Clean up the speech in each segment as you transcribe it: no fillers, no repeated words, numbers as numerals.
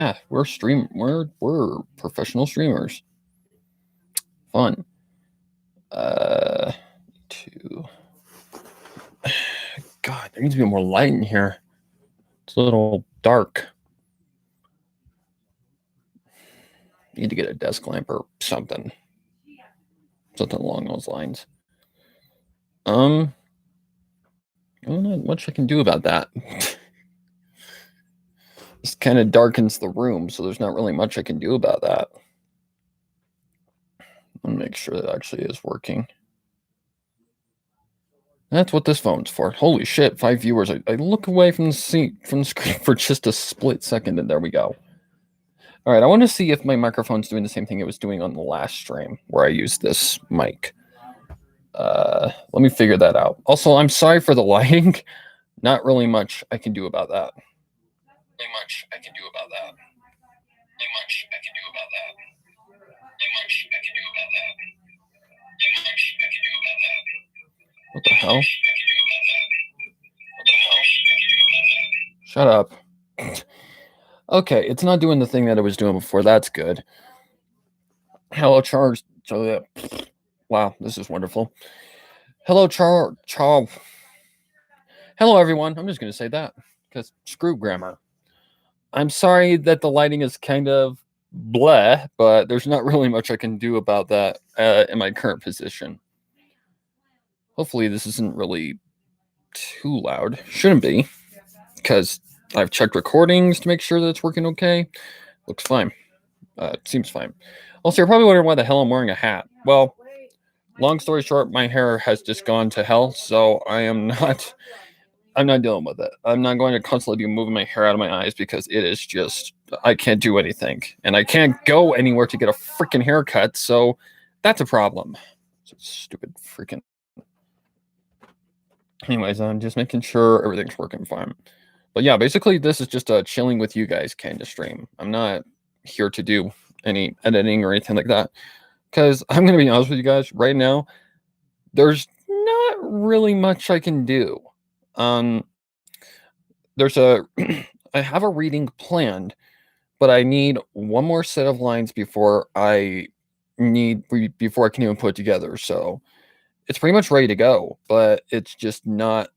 Yeah, we're professional streamers. Fun. To God, there needs to be more light in here. It's a little dark. Need to get a desk lamp or something. Something along those lines. Well, not much I can do about that. This kind of darkens the room, so there's not really much I can do about that. I'll make sure that actually is working. That's what this phone's for. Holy shit, 5 viewers. I look away from the screen for just a split second, and there we go. All right, I want to see if my microphone's doing the same thing it was doing on the last stream where I used this mic. Let me figure that out. Also, I'm sorry for the lighting. Not really much I can do about that. What the hell? Shut up. Okay, it's not doing the thing that it was doing before. That's good. Hello, Charles. Wow, this is wonderful. Hello, Charles. Hello, everyone. I'm just going to say that because screw grammar. I'm sorry that the lighting is kind of bleh, but there's not really much I can do about that in my current position. Hopefully, this isn't really too loud. Shouldn't be, because I've checked recordings to make sure that it's working okay. Looks fine. Seems fine. Also, you're probably wondering why the hell I'm wearing a hat. Well, long story short, my hair has just gone to hell, so I'm not dealing with it. I'm not going to constantly be moving my hair out of my eyes because it is just, I can't do anything. And I can't go anywhere to get a freaking haircut, so that's a problem. Stupid freaking. Anyways, I'm just making sure everything's working fine. But yeah, basically this is just a chilling with you guys kind of stream. I'm not here to do any editing or anything like that. Because I'm going to be honest with you guys, right now, there's not really much I can do. There's a I have a reading planned, but I need one more set of lines before I can even put it together. So it's pretty much ready to go, but it's just not.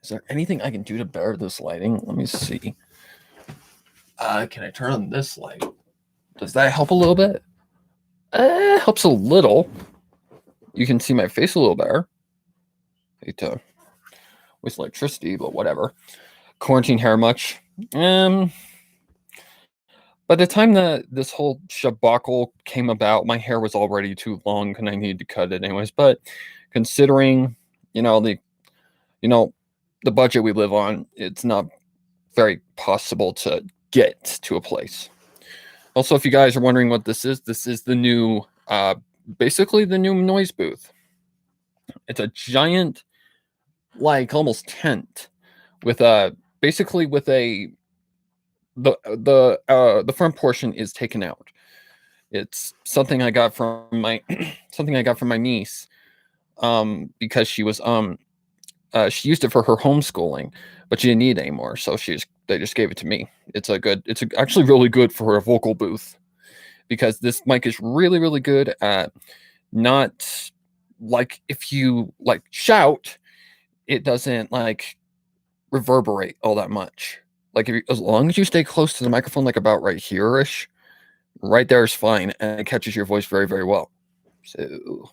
Is there anything I can do to better this lighting? Let me see. Can I turn on this light? Does that help a little bit? Helps a little. You can see my face a little better. Hate to waste electricity, but whatever. Quarantine hair much? By the time that this whole shabacle came about, my hair was already too long and I needed to cut it anyways. But considering, the budget we live on, it's not very possible to get to a place. Also, if you guys are wondering what this is the new, basically the new noise booth. It's a giant, like almost tent with basically with a the front portion is taken out. It's something I got from my niece, because she was she used it for her homeschooling, but she didn't need it anymore, so they just gave it to me. It's actually really good for a vocal booth, because this mic is really really good at not, like, if you like shout, it doesn't like reverberate all that much. Like as long as you stay close to the microphone, like about right here-ish, right there is fine, and it catches your voice very, very well. So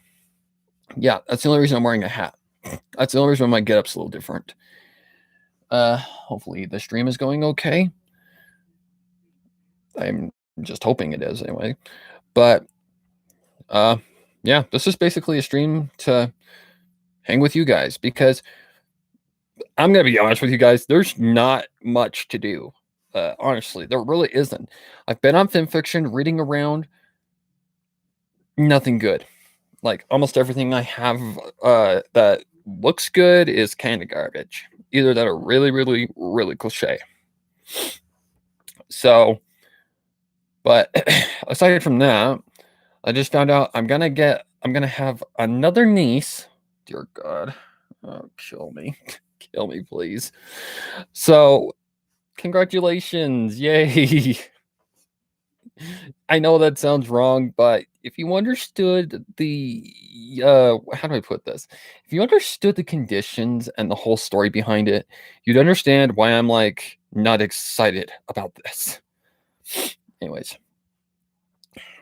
yeah, that's the only reason I'm wearing a hat. That's the only reason my getup's a little different. Hopefully the stream is going okay. I'm just hoping it is anyway. But yeah, this is basically a stream to hang with you guys, because I'm gonna be honest with you guys, there's not much to do. Honestly, there really isn't. I've been on FinFiction reading around. Nothing good. Like almost everything I have that looks good is kind of garbage. Either that or really, really, really cliche. So, but aside from that, I just found out I'm gonna have another niece. Dear God, oh, kill me, kill me, please. So Congratulations. Yay. I know that sounds wrong, but if you understood the how do I put this? If you understood the conditions and the whole story behind it, you'd understand why I'm like not excited about this. Anyways,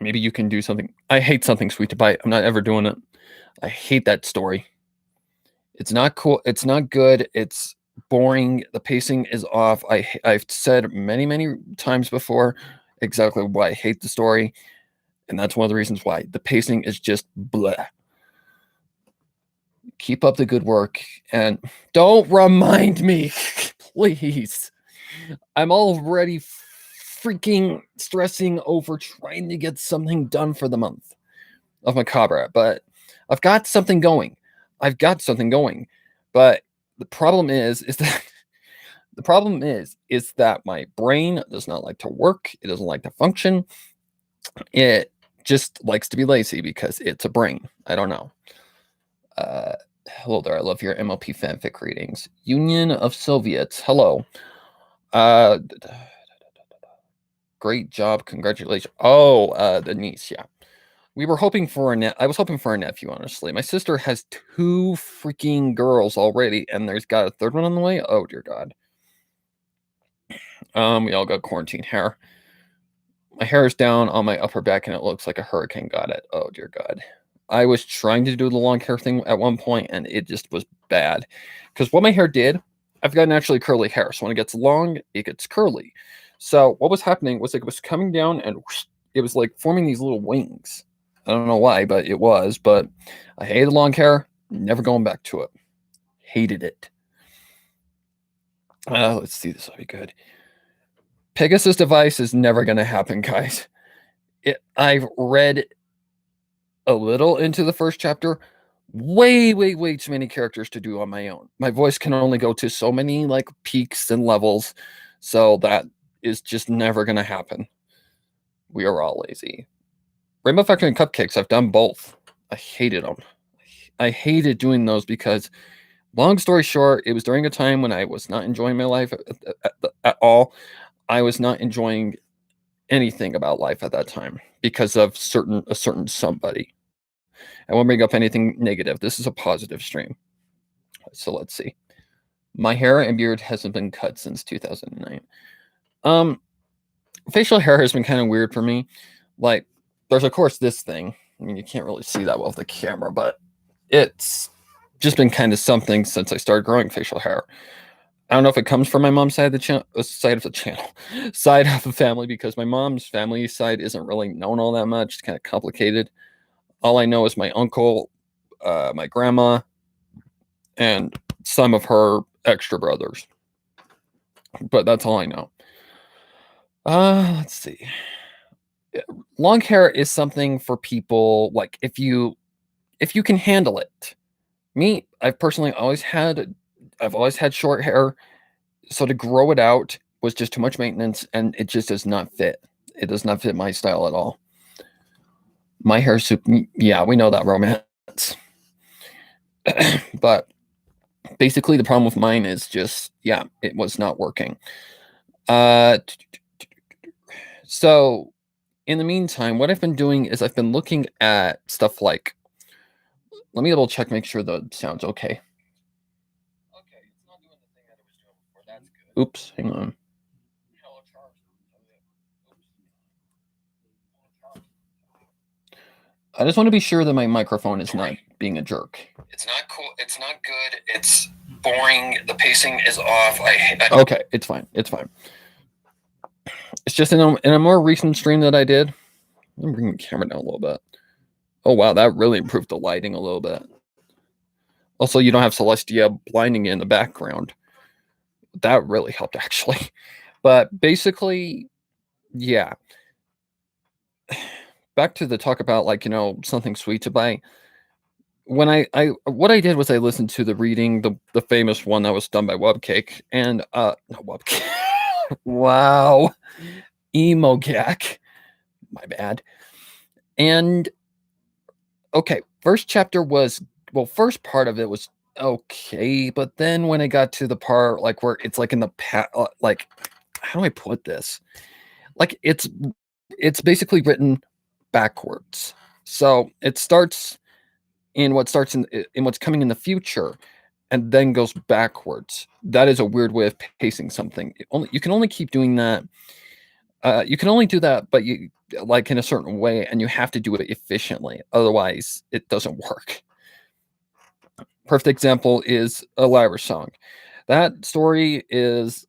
maybe you can do something. I hate Something Sweet to Bite. I'm not ever doing it. I hate that story. It's not cool. It's not good. It's boring. The pacing is off. I've said many times before exactly why I hate the story, and that's one of the reasons why. The pacing is just bleh. Keep up the good work and don't remind me, please. I'm already freaking stressing over trying to get something done for the month of Macabre, but I've got something going. But the problem is that my brain does not like to work. It doesn't like to function. It just likes to be lazy because it's a brain. I don't know. Hello there. I love your MLP fanfic readings. Union of Soviets. Hello. Great job. Congratulations. Oh, the niece. Yeah. We were hoping for I was hoping for a nephew, honestly. My sister has 2 freaking girls already, and there's got a 3rd one on the way. Oh dear God. We all got quarantine hair. My hair is down on my upper back, and it looks like a hurricane got it. Oh dear God. I was trying to do the long hair thing at one point, and it just was bad. Because what my hair did, I've got naturally curly hair. So when it gets long, it gets curly. So what was happening was like it was coming down, and whoosh, it was like forming these little wings. I don't know why, but it was. But I hated long hair. Never going back to it. Hated it. Let's see. This will be good. Pegasus device is never going to happen, guys. I've read a little into the first chapter. Way too many characters to do on my own. My voice can only go to so many like peaks and levels. So that is just never going to happen. We are all lazy. Rainbow Factory and Cupcakes, I've done both. I hated them. I hated doing those because, long story short, it was during a time when I was not enjoying my life at all. I was not enjoying anything about life at that time because of a certain somebody. I won't bring up anything negative. This is a positive stream. So let's see. My hair and beard hasn't been cut since 2009. Facial hair has been kind of weird for me. Like, there's of course this thing. I mean, you can't really see that well with the camera, but it's just been kind of something since I started growing facial hair. I don't know if it comes from my mom's side of the side of the family, because my mom's family side isn't really known all that much. It's kind of complicated. All I know is my uncle, my grandma, and some of her extra brothers. But that's all I know. Let's see. Long hair is something for people like if you can handle it. Me, I've always had short hair, so to grow it out was just too much maintenance, and it just does not fit. It does not fit my style at all. My hair soup, yeah, we know that, romance. But basically, the problem with mine is just, yeah, it was not working. So in the meantime, what I've been doing is I've been looking at stuff like, let me double check, make sure the sound's okay. Okay, it's not doing the thing that it was doing before. That's good. Oops, hang on. I just want to be sure that my microphone is not being a jerk. It's not cool. It's not good. It's boring. The pacing is off. Okay, it's fine. It's fine. It's just in a more recent stream that I did. I'm bringing the camera down a little bit. Oh, wow. That really improved the lighting a little bit. Also, you don't have Celestia blinding you in the background. That really helped, actually. But basically, yeah. Back to the talk about, like, Something Sweet to Bite. When what I did was I listened to the reading, the famous one that was done by Webcake, and not Webcake. Wow. Emogak. My bad. And okay, first part of it was okay, but then when I got to the part like where it's like in the like how do I put this? Like it's basically written backwards. So it starts in what's coming in the future and then goes backwards. That is a weird way of pacing something. You can only keep doing that. You can only do that, but you like in a certain way, and you have to do it efficiently. Otherwise, it doesn't work. Perfect example is a Lyra song. That story is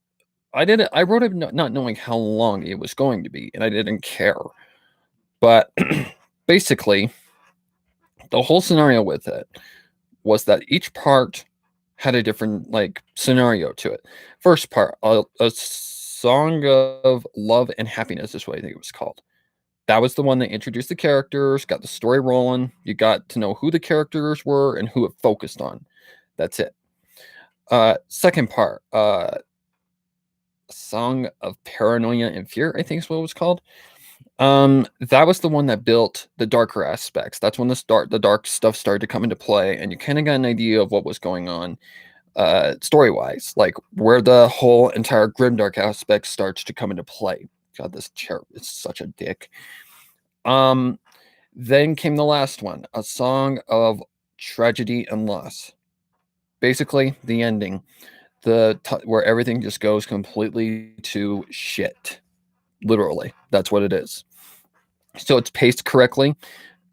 I wrote it not knowing how long it was going to be, and I didn't care. But basically, the whole scenario with it was that each part had a different like scenario to it. First part, a song of love and happiness is what I think it was called. That was the one that introduced the characters, got the story rolling. You got to know who the characters were and who it focused on. That's it. Second part, Song of Paranoia and Fear, I think is what it was called. That was the one that built the darker aspects. That's when the dark stuff started to come into play, and you kind of got an idea of what was going on, story wise, like where the whole entire grimdark aspect starts to come into play. God, this chair is such a dick. Then came the last one, A Song of Tragedy and Loss. Basically, the ending, where everything just goes completely to shit. Literally, that's what it is. So it's paced correctly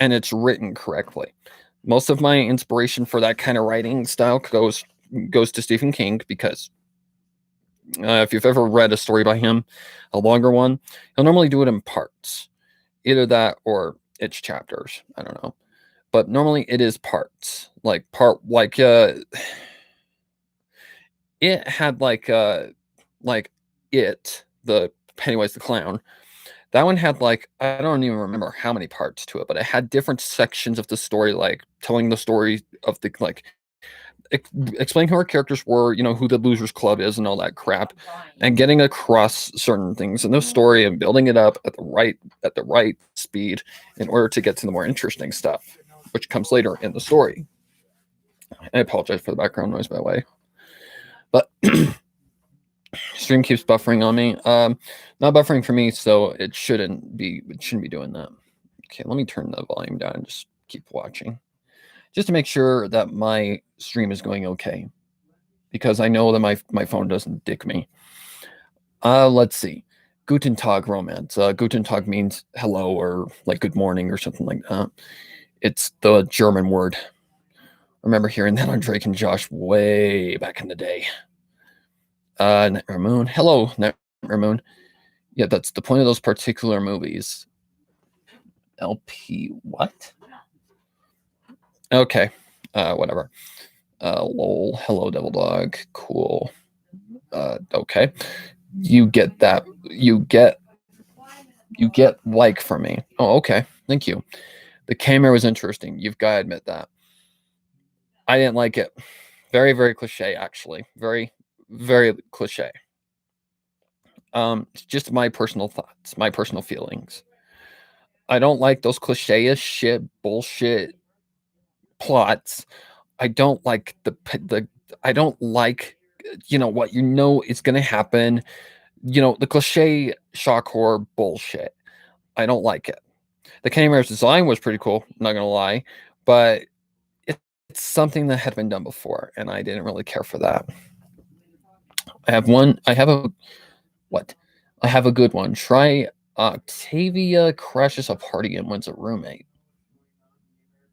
and it's written correctly. Most of my inspiration for that kind of writing style goes to Stephen King because if you've ever read a story by him, a longer one, he'll normally do it in parts, either that or it's chapters. I don't know, but normally it is parts. It had like it the Pennywise the clown. That one had like I don't even remember how many parts to it, but it had different sections of the story, like telling the story of the like explaining who our characters were, who the Losers Club is, and all that crap, and getting across certain things in the story and building it up at the right speed in order to get to the more interesting stuff, which comes later in the story. I apologize for the background noise, by the way, but stream keeps buffering on me. Not buffering for me, so it shouldn't be doing that. Okay, let me turn the volume down and just keep watching, just to make sure that my stream is going okay, because I know that my phone doesn't dick me. Let's see. Guten Tag romance. Guten Tag means hello or like good morning or something like that. It's the German word. I remember hearing that on Drake and Josh way back in the day. Nightmare Moon. Hello, Nightmare Moon. Yeah, that's the point of those particular movies. LP what? Okay. Whatever. Lol. Hello, Devil Dog. Cool. Okay. You get that. You get like from me. Oh, okay. Thank you. The camera was interesting. You've got to admit that. I didn't like it. Very, very cliche, actually. Very, very cliche. Just my personal thoughts, my personal feelings. I don't like those cliche-ish shit, bullshit plots. I don't like I don't like, what is going to happen. The cliche shock horror bullshit. I don't like it. The Kenny Mayor's design was pretty cool, not gonna lie, but it's something that had been done before, and I didn't really care for that. I have a good one. Try Octavia crashes a party and wins a roommate.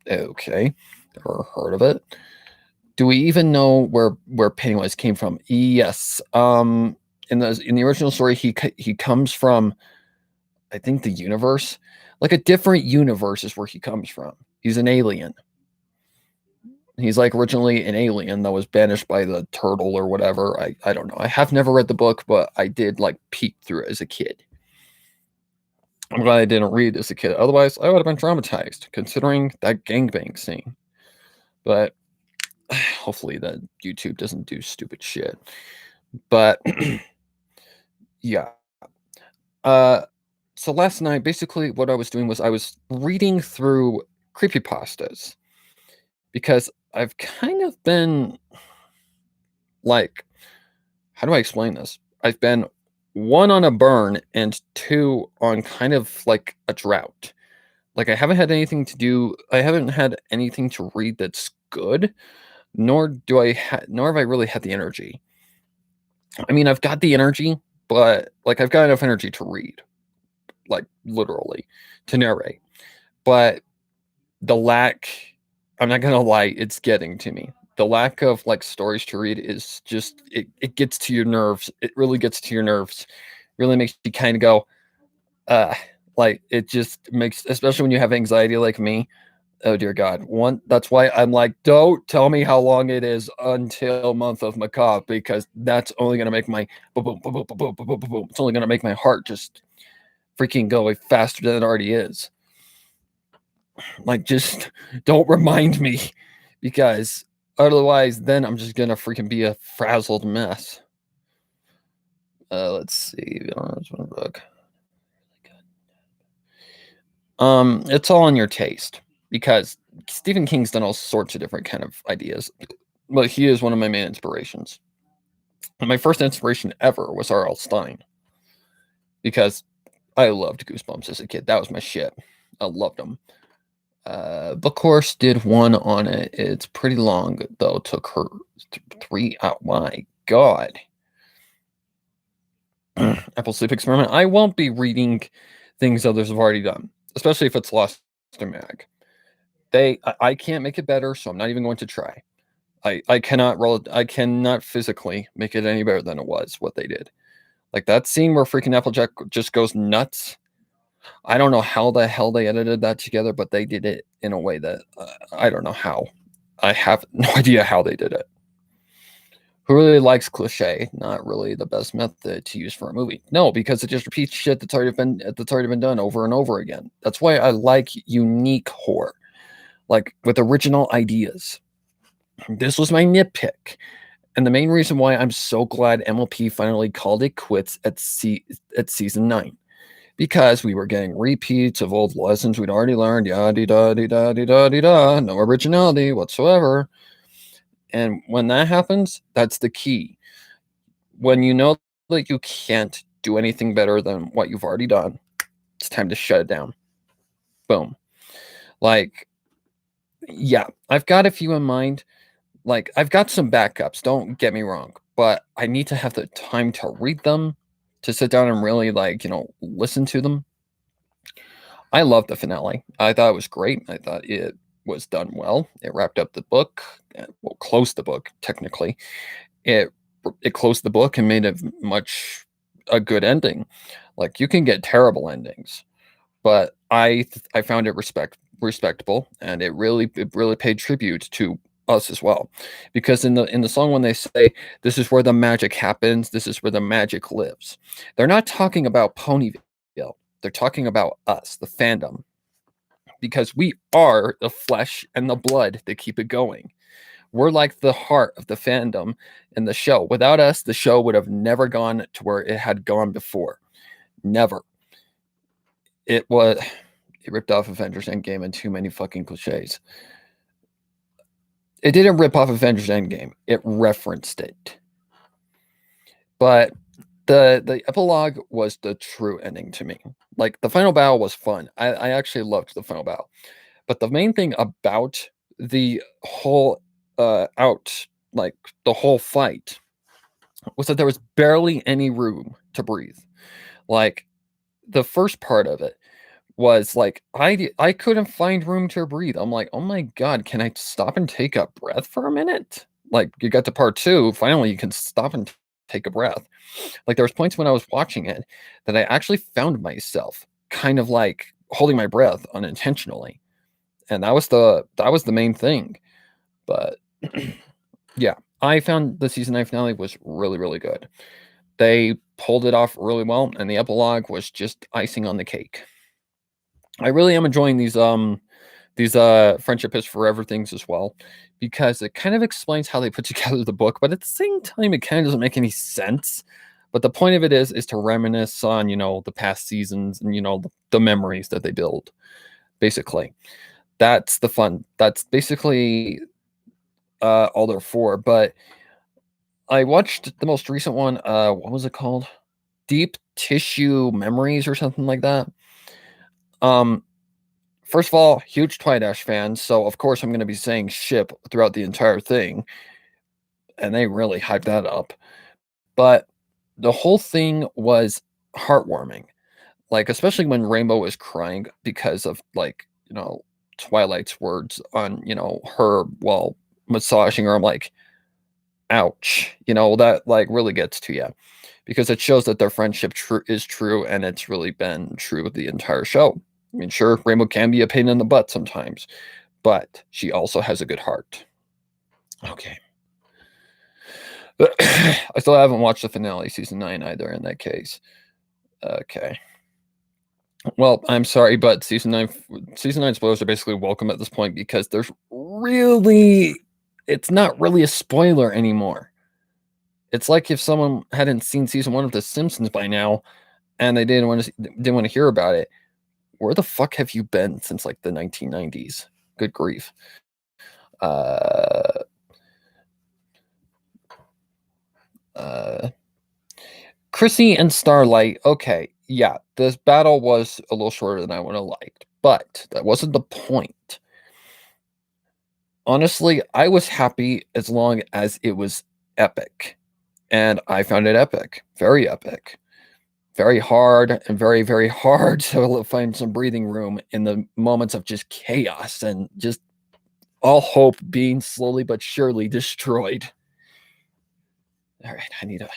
Okay, never heard of it. Do we even know where Pennywise came from? Yes. In the original story, he comes from, I think, the universe, like a different universe is where he comes from. He's an alien. He's like originally an alien that was banished by the turtle or whatever. I don't know. I have never read the book, but I did like peek through it as a kid. I'm glad I didn't read as a kid. Otherwise, I would have been traumatized considering that gangbang scene. But hopefully that YouTube doesn't do stupid shit. But yeah. So last night, basically what I was doing was I was reading through creepypastas because I've kind of been like, how do I explain this? I've been one on a burn and two on kind of like a drought. Like I haven't had anything to read that's good, nor have I really had the energy. I mean, I've got the energy, but like I've got enough energy to read, like literally, to narrate. But the lack, I'm not gonna lie, it's getting to me. The lack of like stories to read is just it gets to your nerves. It really gets to your nerves. Really makes you kind of go, uh, like it just makes, especially when you have anxiety like me. Oh dear God. That's why I'm like, don't tell me how long it is until Month of Macabre, because that's only gonna make my boom, boom, boom, boom, boom, boom, boom, boom. It's only gonna make my heart just freaking go faster than it already is. Like, just don't remind me, because otherwise, then I'm just gonna freaking be a frazzled mess. Let's see. Book. It's all in your taste, because Stephen King's done all sorts of different kind of ideas, but he is one of my main inspirations. And my first inspiration ever was R.L. Stine, because I loved Goosebumps as a kid. That was my shit. I loved them. Book Horse did one on it. It's pretty long, though. It took her 3 out. My God. Apple Sleep Experiment. I won't be reading things others have already done, especially if it's Lost in Mag. I can't make it better, so I'm not even going to try. I cannot physically make it any better than it was what they did. Like that scene where freaking Applejack just goes nuts. I don't know how the hell they edited that together, but they did it in a way that I don't know how. I have no idea how they did it. Who really likes cliche? Not really the best method to use for a movie. No, because it just repeats shit that's already been done over and over again. That's why I like unique horror, like with original ideas. This was my nitpick. And the main reason why I'm so glad MLP finally called it quits at season 9. Because we were getting repeats of old lessons we'd already learned, da, no originality whatsoever. And when that happens, that's the key. When you know that you can't do anything better than what you've already done, it's time to shut it down. Boom. Like, yeah, I've got a few in mind. Like, I've got some backups, don't get me wrong, but I need to have the time to read them, to sit down and really, like, listen to them. I loved the finale. I thought it was great. I thought it was done well. It wrapped up the book, well, closed the book, technically. It closed the book and made it a good ending. Like, you can get terrible endings, but I found it respectable, and it really paid tribute to us as well, because in the song, when they say this is where the magic happens, this is where the magic lives, they're not talking about Ponyville. They're talking about us, the fandom, because we are the flesh and the blood that keep it going. We're like the heart of the fandom and the show. Without us, the show would have never gone to where it had gone before. Never. It ripped off Avengers Endgame and too many fucking cliches. It didn't rip off Avengers Endgame. It referenced it. But the epilogue was the true ending to me. Like, the final battle was fun. I actually loved the final battle. But the main thing about the whole the whole fight was that there was barely any room to breathe. Like, the first part of it was like I couldn't find room to breathe. I'm like, oh my God, can I stop and take a breath for a minute? Like, you got to part 2, finally you can stop and take a breath. Like, there was points when I was watching it that I actually found myself kind of like holding my breath unintentionally. And that was the main thing. But yeah, I found the season 9 finale was really, really good. They pulled it off really well, and the epilogue was just icing on the cake. I really am enjoying these friendship is forever things as well, because it kind of explains how they put together the book, but at the same time it kind of doesn't make any sense. But the point of it is to reminisce on, the past seasons and, the memories that they build. Basically, that's the fun. That's basically all they're for. But I watched the most recent one. What was it called? deep tissue memories or something like that. First of all, huge Twilight Dash fan, so of course I'm going to be saying ship throughout the entire thing, and they really hyped that up. But the whole thing was heartwarming, like especially when Rainbow was crying because of Twilight's words on her while massaging her. I'm like, ouch, that like really gets to you because it shows that their friendship is true, and it's really been true the entire show. I mean, sure, Rainbow can be a pain in the butt sometimes, but she also has a good heart. Okay. I still haven't watched the finale, season 9 either in that case. Okay. Well, I'm sorry, but season 9 spoilers are basically welcome at this point because it's not really a spoiler anymore. It's like if someone hadn't seen season 1 of The Simpsons by now and they didn't want to hear about it. Where the fuck have you been since like the 1990s? Good grief. Chrissy and Starlight. Okay, yeah, this battle was a little shorter than I would have liked, but that wasn't the point. Honestly, I was happy as long as it was epic, and I found it epic, very epic. Very hard and very, very hard to find some breathing room in the moments of just chaos and just all hope being slowly but surely destroyed. All right, I need a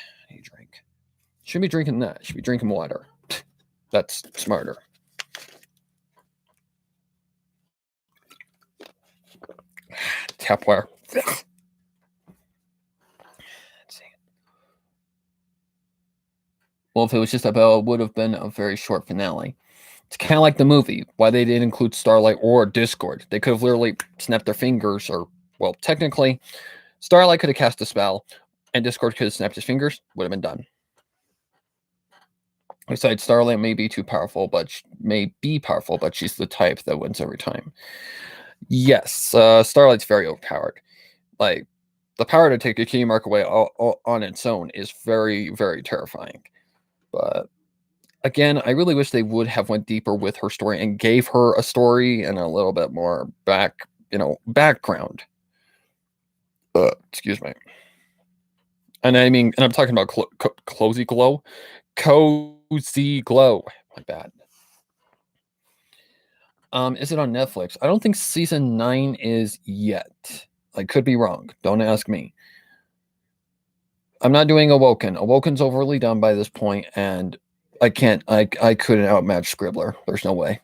drink. Shouldn't be drinking that. Should be drinking water. That's smarter. Tapware. Let's see. Well, if it was just a bell, it would have been a very short finale. It's kind of like the movie. Why they didn't include Starlight or Discord. They could have literally snapped their fingers, or, well, technically, Starlight could have cast a spell, and Discord could have snapped his fingers. Would have been done. Besides, Starlight may be powerful, but she's the type that wins every time. Yes, Starlight's very overpowered. Like, the power to take a key mark away all on its own is very, very terrifying. But again, I really wish they would have went deeper with her story and gave her a story and a little bit more background. Excuse me. And I mean, and I'm talking about Cozy Glow. Cozy Glow. My bad. Is it on Netflix? I don't think season 9 is yet. I could be wrong. Don't ask me. I'm not doing Awoken. Awoken's overly done by this point, and I couldn't outmatch Scribbler. There's no way.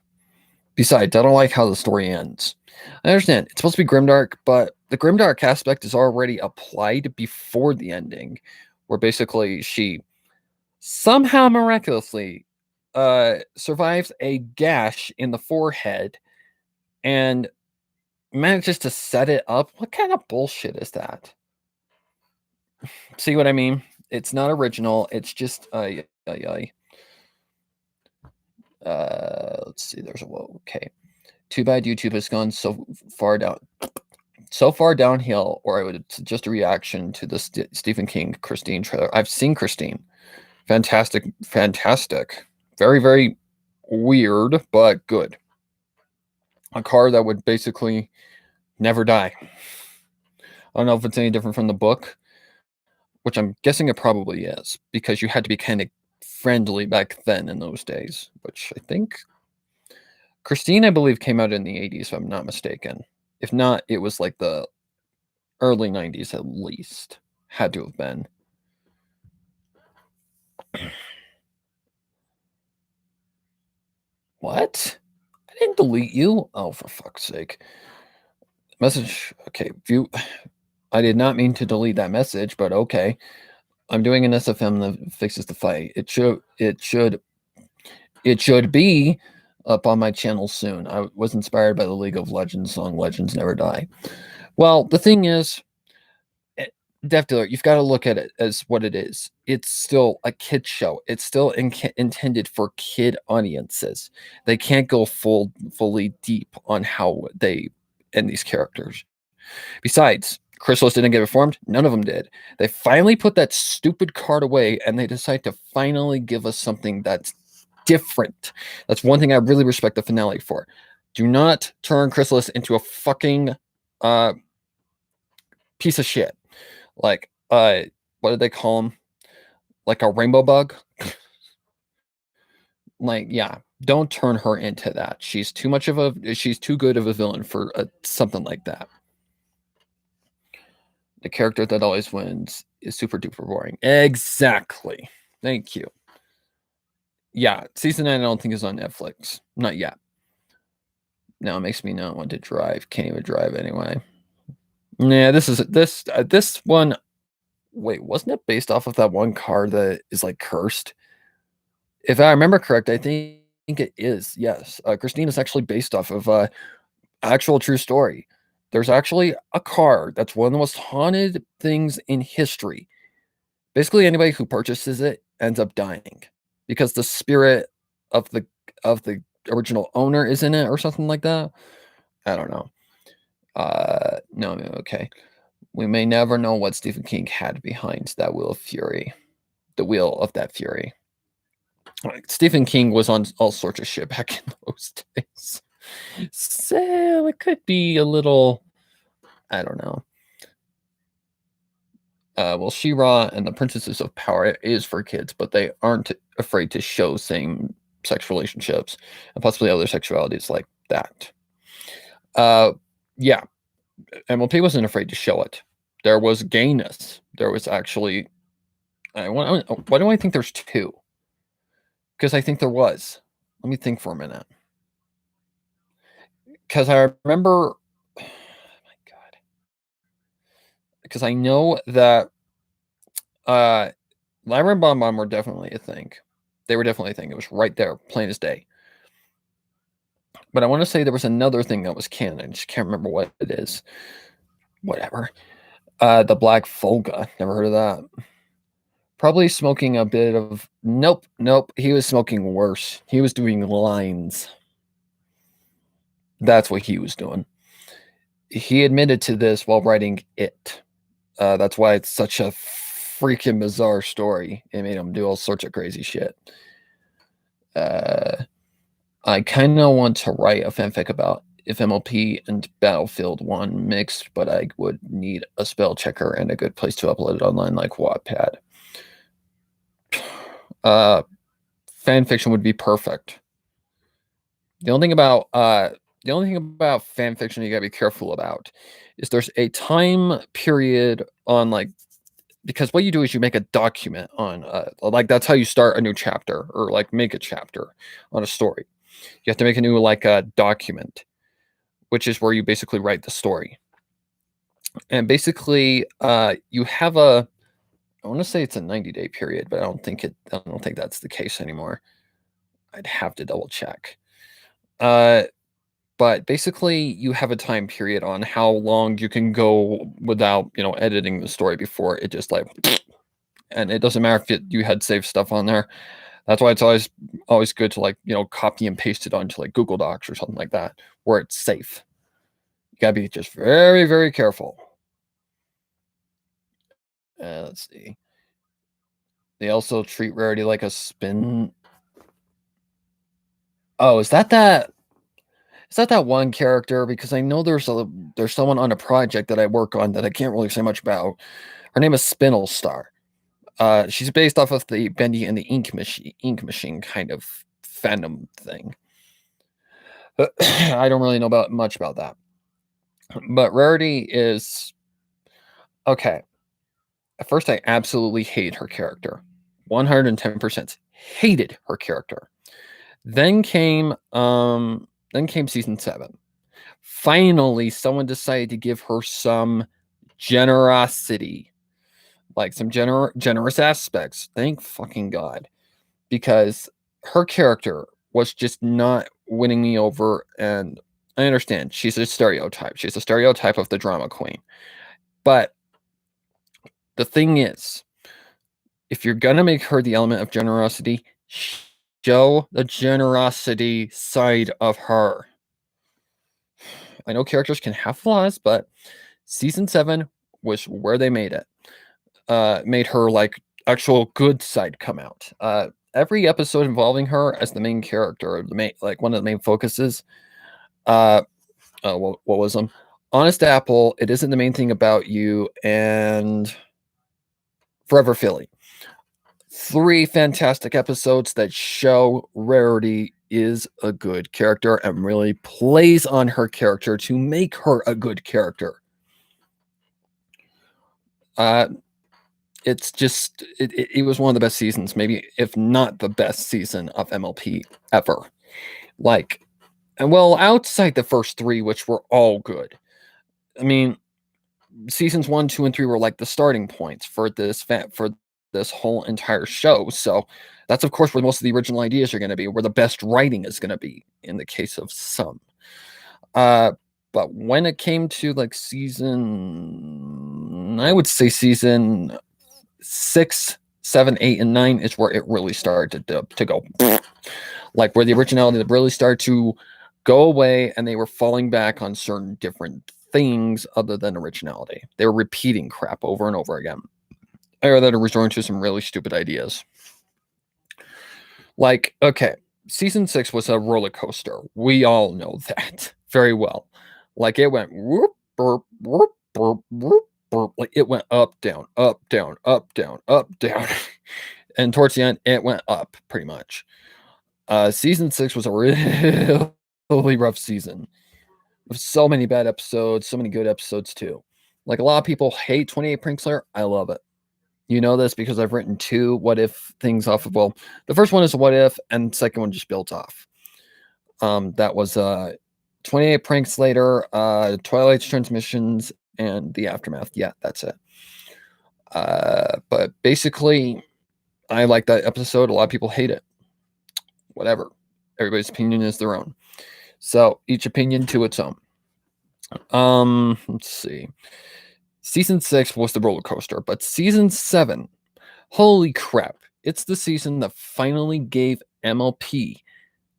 Besides, I don't like how the story ends. I understand it's supposed to be grimdark, but the grimdark aspect is already applied before the ending, where basically she somehow miraculously survives a gash in the forehead and manages to set it up. What kind of bullshit is that? See what I mean? It's not original. It's just let's see. There's a okay. Too bad YouTube has gone so far downhill. Or I would suggest a reaction to the Stephen King Christine trailer. I've seen Christine. Fantastic. Very, very weird, but good. A car that would basically never die. I don't know if it's any different from the book, which I'm guessing it probably is, because you had to be kind of friendly back then in those days, which I think Christine, I believe, came out in the 80s, if I'm not mistaken. If not, it was like the early 90s at least. Had to have been. What? I didn't delete you. Oh, for fuck's sake. Message. Okay, view. I did not mean to delete that message, but okay. I'm doing an SFM that fixes the fight. It should be up on my channel soon. I was inspired by the League of Legends song "Legends Never Die." Well, the thing is, Death Dealer, you've got to look at it as what it is. It's still a kid show. It's still intended for kid audiences. They can't go fully deep on how they end these characters. Besides, Chrysalis didn't get reformed. None of them did. They finally put that stupid card away, and they decide to finally give us something that's different. That's one thing I really respect the finale for. Do not turn Chrysalis into a fucking piece of shit. Like, what did they call him? Like a rainbow bug? Like, yeah, don't turn her into that. She's too good of a villain for something like that. The character that always wins is super duper boring. Exactly. Thank you. Yeah, season 9 I don't think is on Netflix. Not yet. Now it makes me not want to drive. Can't even drive anyway. Yeah, this one. Wait, wasn't it based off of that one car that is like cursed? If I remember correct, I think it is. Yes, Christine is actually based off of actual true story. There's actually a car that's one of the most haunted things in history. Basically, anybody who purchases it ends up dying because the spirit of the original owner is in it or something like that. I don't know. No, okay. We may never know what Stephen King had behind that wheel of fury, the wheel of that fury. Like, Stephen King was on all sorts of shit back in those days. So it could be a little, I don't know. Well, She-Ra and the Princesses of Power is for kids, but they aren't afraid to show same-sex relationships and possibly other sexualities like that. Yeah, MLP wasn't afraid to show it. There was gayness. There was actually. Why do I think there's two? Because I think there was. Let me think for a minute. Because I remember. Oh my god. Because I know that Lyra and Bon Bon were definitely a thing. They were definitely a thing. It was right there, plain as day. But I want to say there was another thing that was canon. I just can't remember what it is. Whatever. The Black Volga. Never heard of that. Probably smoking a bit of. Nope. He was smoking worse. He was doing lines. That's what he was doing. He admitted to this while writing It. That's why it's such a freaking bizarre story. It made him do all sorts of crazy shit. I kind of want to write a fanfic about if MLP and Battlefield 1 mixed, but I would need a spell checker and a good place to upload it online like Wattpad. Fan fiction would be perfect. The only thing about fan fiction you gotta be careful about is there's a time period on, like, because what you do is you make a document on like that's how you start a new chapter or like make a chapter on a story. You have to make a new document, which is where you basically write the story. And basically you have I want to say it's a 90-day period, but I don't think that's the case anymore. I'd have to double check. But basically you have a time period on how long you can go without, editing the story before it just and it doesn't matter if you had saved stuff on there. That's why it's always good to copy and paste it onto Google Docs or something like that where it's safe. You gotta be just very, very careful. Let's see. They also treat Rarity like a spin. Oh, is that one character? Because I know there's someone on a project that I work on that I can't really say much about. Her name is Spinel Star. She's based off of the Bendy and the Ink Machine kind of fandom thing. I don't really know much about that. But Rarity is okay. At first, I absolutely hate her character. 110% hated her character. Then came season 7. Finally, someone decided to give her some generosity, like some generous aspects. Thank fucking God, because her character was just not winning me over. And I understand she's a stereotype. She's a stereotype of the drama queen. But the thing is, if you're gonna make her the element of generosity, show the generosity side of her. I know characters can have flaws, but season 7 was where they made it. Made her like actual good side come out. Every episode involving her as the main character, the main like one of the main focuses. What was them? Honest Apple, It Isn't the Main Thing About You, and Forever Philly. 3 fantastic episodes that show Rarity is a good character and really plays on her character to make her a good character. It's just it was one of the best seasons, maybe if not the best season of MLP ever. Like, and well, outside the first 3, which were all good. I mean, seasons 1, 2, and 3 were like the starting points for this whole entire show. So that's of course where most of the original ideas are going to be, where the best writing is going to be in the case of some. But when it came to like I would say season 6, 7, 8, and 9 is where it really started to go. Like where the originality really started to go away and they were falling back on certain different things other than originality. They were repeating crap over and over again. Or that are resorting to some really stupid ideas. Like, okay, season 6 was a roller coaster. We all know that very well. Like it went whoop, burp, whoop, burp, whoop, burp. Like it went up, down, up, down, up, down, up, down. And towards the end, it went up pretty much. Season 6 was a really rough season. With so many bad episodes, so many good episodes too. Like a lot of people hate 28 Prinksler. I love it. You know this because I've written 2 what if things off of, well, the first one is a what if, and the second one just built off. That was 28 Pranks Later, Twilight's Transmissions, and The Aftermath. Yeah, that's it. But basically, I like that episode. A lot of people hate it. Whatever. Everybody's opinion is their own. So each opinion to its own. Let's see. Season 6 was the roller coaster, but season 7, holy crap. It's the season that finally gave MLP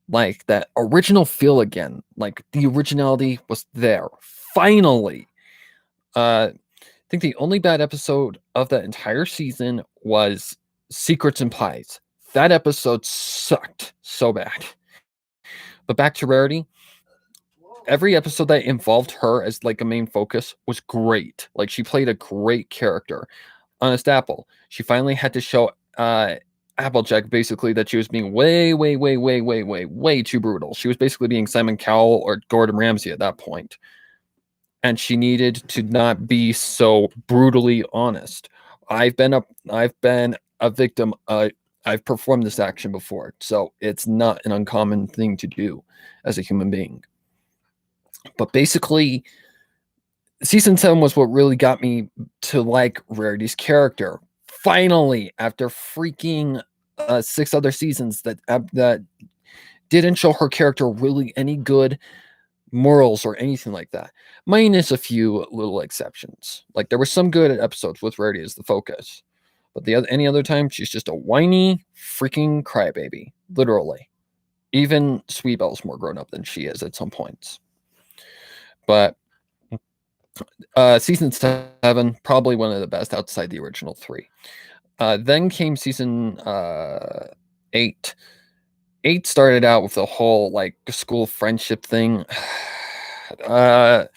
like that original feel again. Like the originality was there. Finally. I think the only bad episode of that entire season was Secrets and Pies. That episode sucked so bad. But back to Rarity. Every episode that involved her as like a main focus was great. Like she played a great character. Honest Apple, she finally had to show Applejack basically that she was being way too brutal. She was basically being Simon Cowell or Gordon Ramsay at that point. And she needed to not be so brutally honest. I've been a victim. I've performed this action before, so it's not an uncommon thing to do as a human being. But basically, season 7 was what really got me to like Rarity's character. Finally, after freaking 6 other seasons that didn't show her character really any good morals or anything like that, minus a few little exceptions. Like there were some good episodes with Rarity as the focus, but any other time she's just a whiny freaking crybaby, literally. Even Sweet Belle's more grown up than she is at some points. But season 7, probably one of the best outside the original 3. Then came season 8. 8 started out with the whole like school friendship thing. It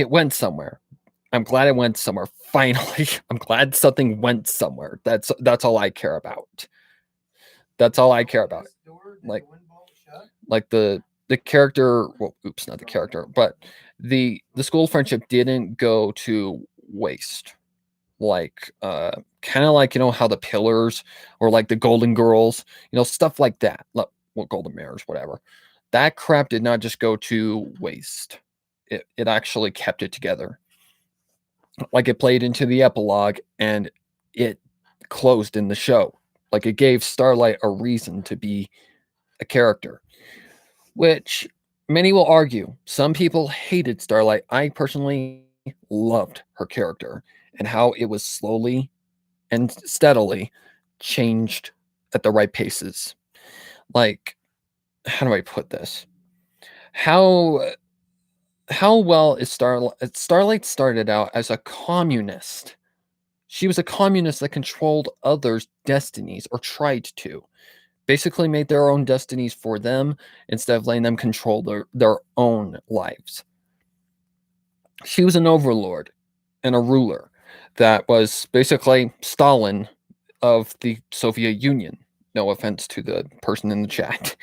went somewhere. I'm glad it went somewhere. Finally, I'm glad something went somewhere. That's all I care about. That's all I care about. Like the character, well, oops, not the character, but the school friendship didn't go to waste. Like kind of like, you know, how the Pillars or like the Golden Girls, you know, stuff like that. Well, Golden Mirrors, whatever. That crap did not just go to waste. It actually kept it together. Like it played into the epilogue and it closed in the show. Like it gave Starlight a reason to be a character, which many will argue. Some people hated Starlight. I personally loved her character and how it was slowly and steadily changed at the right paces. Like, how do I put this? How how well is Starlight? Starlight started out as a communist. She was a communist that controlled others' destinies, or tried to. Basically made their own destinies for them instead of letting them control their own lives. She was an overlord and a ruler that was basically Stalin of the Soviet Union. No offense to the person in the chat.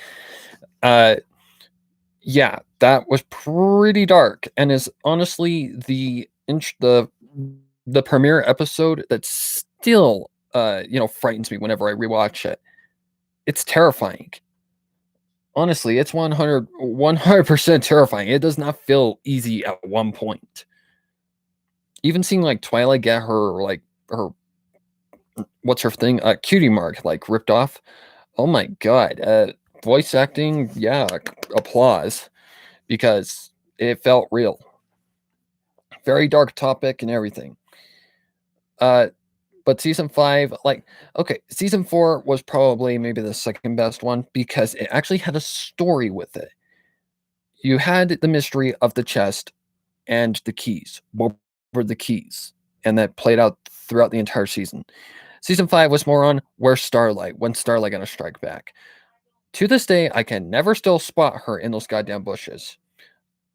Yeah, that was pretty dark, and is honestly the premiere episode that still frightens me whenever I rewatch it. It's terrifying. Honestly, it's 100% terrifying. It does not feel easy at one point. Even seeing like Twilight get her what's her thing? Cutie mark like ripped off. Oh my god. Voice acting, yeah, applause, because it felt real. Very dark topic and everything. But season 5, season 4 was probably maybe the second best one because it actually had a story with it. You had the mystery of the chest and the keys. What were the keys? And that played out throughout the entire season. Season 5 was more on where's Starlight? When's Starlight gonna strike back? To this day, I can never still spot her in those goddamn bushes.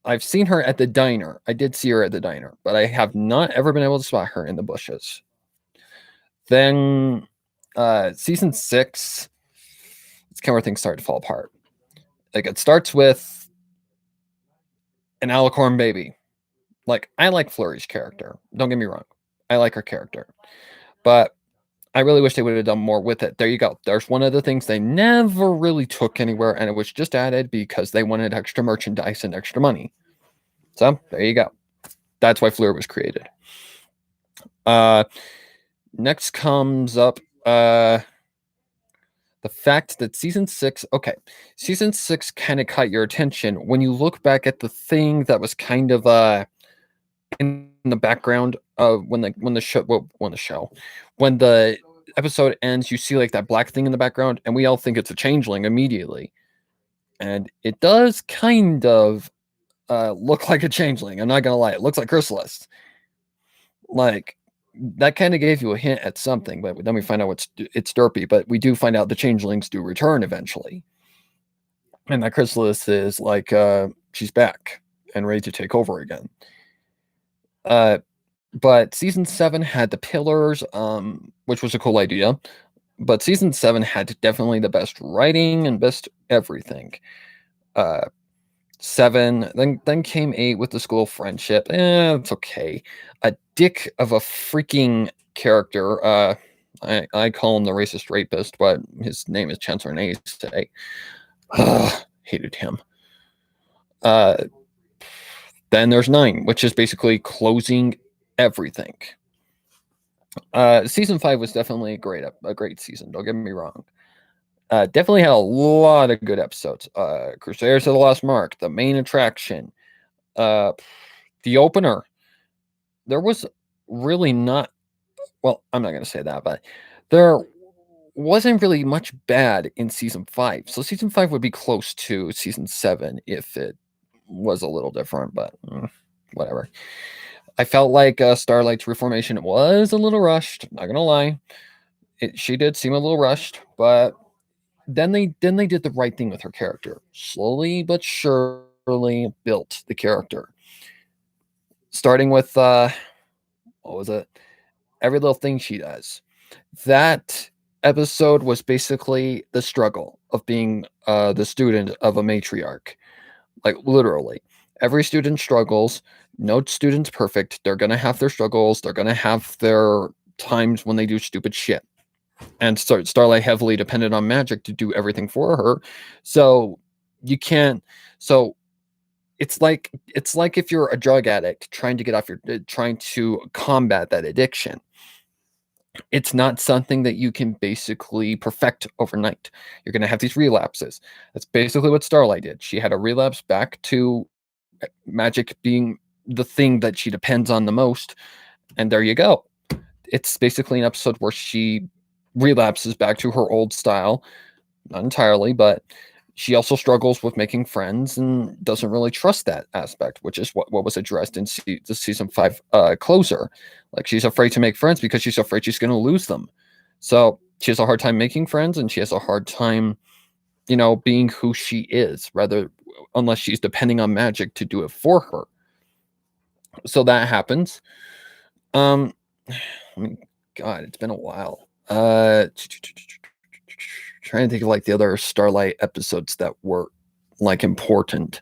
I've seen her at the diner. I did see her at the diner, but I have not ever been able to spot her in the bushes. Then season 6, it's kind of where things start to fall apart. Like, it starts with an Alicorn baby. Like, I like Flurry's character. Don't get me wrong. I like her character. But I really wish they would have done more with it. There you go. There's one of the things they never really took anywhere, and it was just added because they wanted extra merchandise and extra money. So, there you go. That's why Fleur was created. Next comes up the fact that season 6 kind of caught your attention when you look back at the thing that was kind of in the background of when the episode ends. You see like that black thing in the background, and we all think it's a changeling immediately, and it does kind of look like a changeling. I'm not gonna lie, it looks like Chrysalis. Like, that kind of gave you a hint at something, but then we find out it's derpy. But we do find out the changelings do return eventually, and that Chrysalis is like she's back and ready to take over again. But season 7 had the pillars, which was a cool idea. But season 7 had definitely the best writing and best everything. 7, then came 8 with the school friendship. It's okay. A dick of a freaking character. I call him the racist rapist, but his name is Chancellor Nace today. Hated him. Then there's 9, which is basically closing everything. Season 5 was definitely a great season. Don't get me wrong. Definitely had a lot of good episodes. Crusaders of the Lost Mark, the main attraction, the opener. There was really not. Well, I'm not going to say that, but there wasn't really much bad in season 5. So season 5 would be close to season 7 if it was a little different, but whatever. I felt like Starlight's reformation was a little rushed. Not gonna lie, she did seem a little rushed, but then they did the right thing with her character. Slowly but surely built the character. Starting with what was it? Every little thing she does. That episode was basically the struggle of being the student of a matriarch. Like, literally, every student struggles. No student's perfect. They're gonna have their struggles. They're gonna have their times when they do stupid shit. And Starlight heavily depended on magic to do everything for her. So you can't. So it's like if you're a drug addict trying to combat that addiction. It's not something that you can basically perfect overnight. You're going to have these relapses. That's basically what Starlight did. She had a relapse back to magic being the thing that she depends on the most. And there you go. It's basically an episode where she relapses back to her old style. Not entirely, but she also struggles with making friends and doesn't really trust that aspect, which is what was addressed in the season 5 closer. Like, she's afraid to make friends because she's afraid she's going to lose them. So she has a hard time making friends, and she has a hard time, being who she is, rather, unless she's depending on magic to do it for her. So that happens. I mean, God, it's been a while. Trying to think of like the other Starlight episodes that were like important,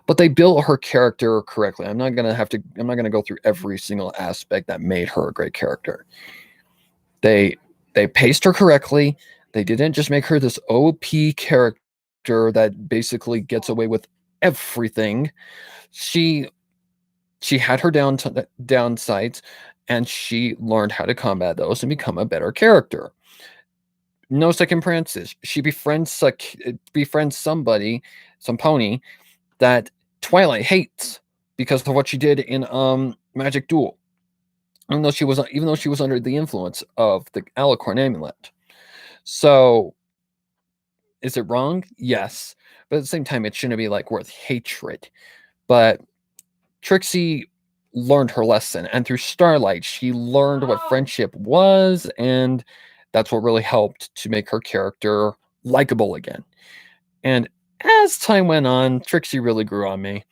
but they built her character correctly. I'm not gonna go through every single aspect that made her a great character. They paced her correctly. They didn't just make her this OP character that basically gets away with everything. She had her downsides, and she learned how to combat those and become a better character. No second chances. She befriends somebody, some pony that Twilight hates because of what she did in Magic Duel. Even though she was under the influence of the Alicorn amulet. So, is it wrong? Yes, but at the same time, it shouldn't be like worth hatred. But Trixie learned her lesson, and through Starlight, she learned what friendship was, and that's what really helped to make her character likable again. And as time went on, Trixie really grew on me,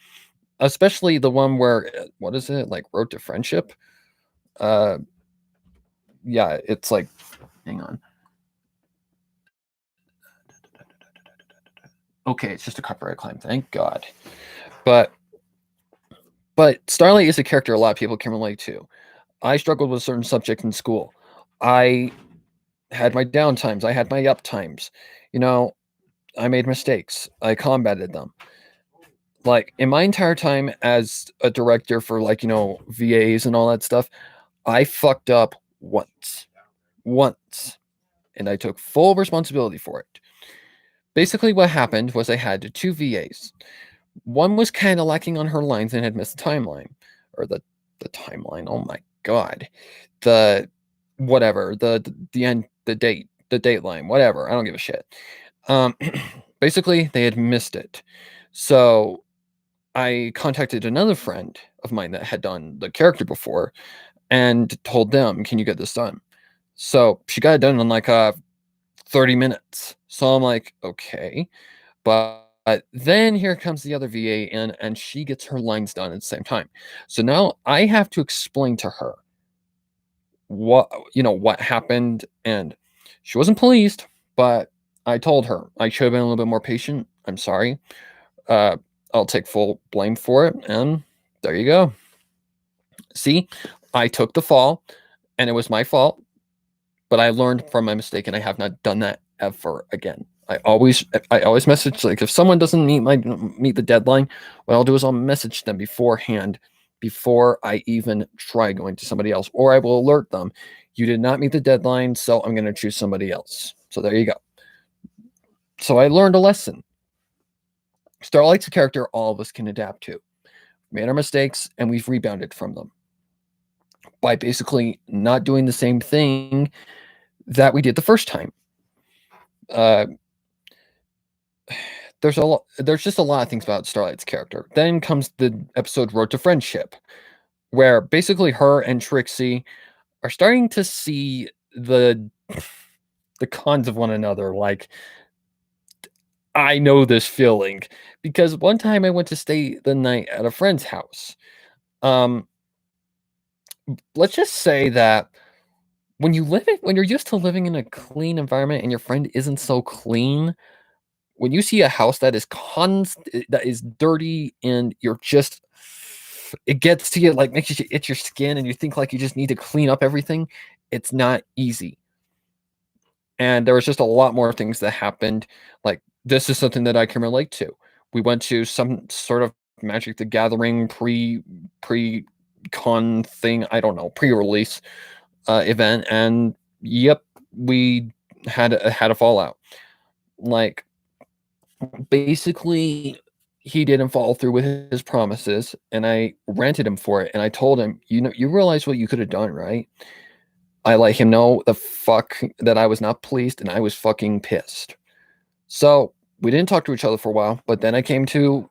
especially the one where, what is it, like Road to Friendship? Yeah, it's like, hang on. Okay, it's just a copyright claim, thank God. But Starlight is a character a lot of people can relate to. I struggled with certain subjects in school. I had my down times. I had my up times. I made mistakes. I combated them. Like, in my entire time as a director for, like, VAs and all that stuff, I fucked up once, and I took full responsibility for it. Basically, what happened was I had 2 VAs. One was kind of lacking on her lines and had missed the timeline, or the timeline. Oh my God, the whatever, the end, the date line, whatever. I don't give a shit. Basically, they had missed it. So I contacted another friend of mine that had done the character before and told them, "Can you get this done?" So she got it done in like 30 minutes. So I'm like, okay. But then here comes the other VA in, and she gets her lines done at the same time. So now I have to explain to her what happened, and she wasn't pleased, but I told her I should have been a little bit more patient. I'm sorry. I'll take full blame for it, and there you go. See, I took the fall, and it was my fault, but I learned from my mistake, and I have not done that ever again. I always message, like, if someone doesn't meet the deadline, what I'll do is I'll message them beforehand before I even try going to somebody else, or I will alert them, you did not meet the deadline, so I'm going to choose somebody else. So there you go. So I learned a lesson. Starlight's a character all of us can adapt to. We made our mistakes, and we've rebounded from them by basically not doing the same thing that we did the first time. There's just a lot of things about Starlight's character. Then comes the episode Road to Friendship, where basically her and Trixie are starting to see the cons of one another. Like, I know this feeling because one time I went to stay the night at a friend's house. Let's just say that when you're used to living in a clean environment and your friend isn't so clean, when you see a house that is dirty, and it gets to you, like, makes you itch your skin, and you think like you just need to clean up everything, it's not easy. And there was just a lot more things that happened. Like, this is something that I can relate to. We went to some sort of Magic the Gathering pre-con thing, I don't know, pre-release event, and yep, we had a fallout. Like, basically, he didn't follow through with his promises, and I ranted him for it, and I told him, you realize what you could have done, right? I let him know the fuck that I was not pleased, and I was fucking pissed. So we didn't talk to each other for a while, but then I came to,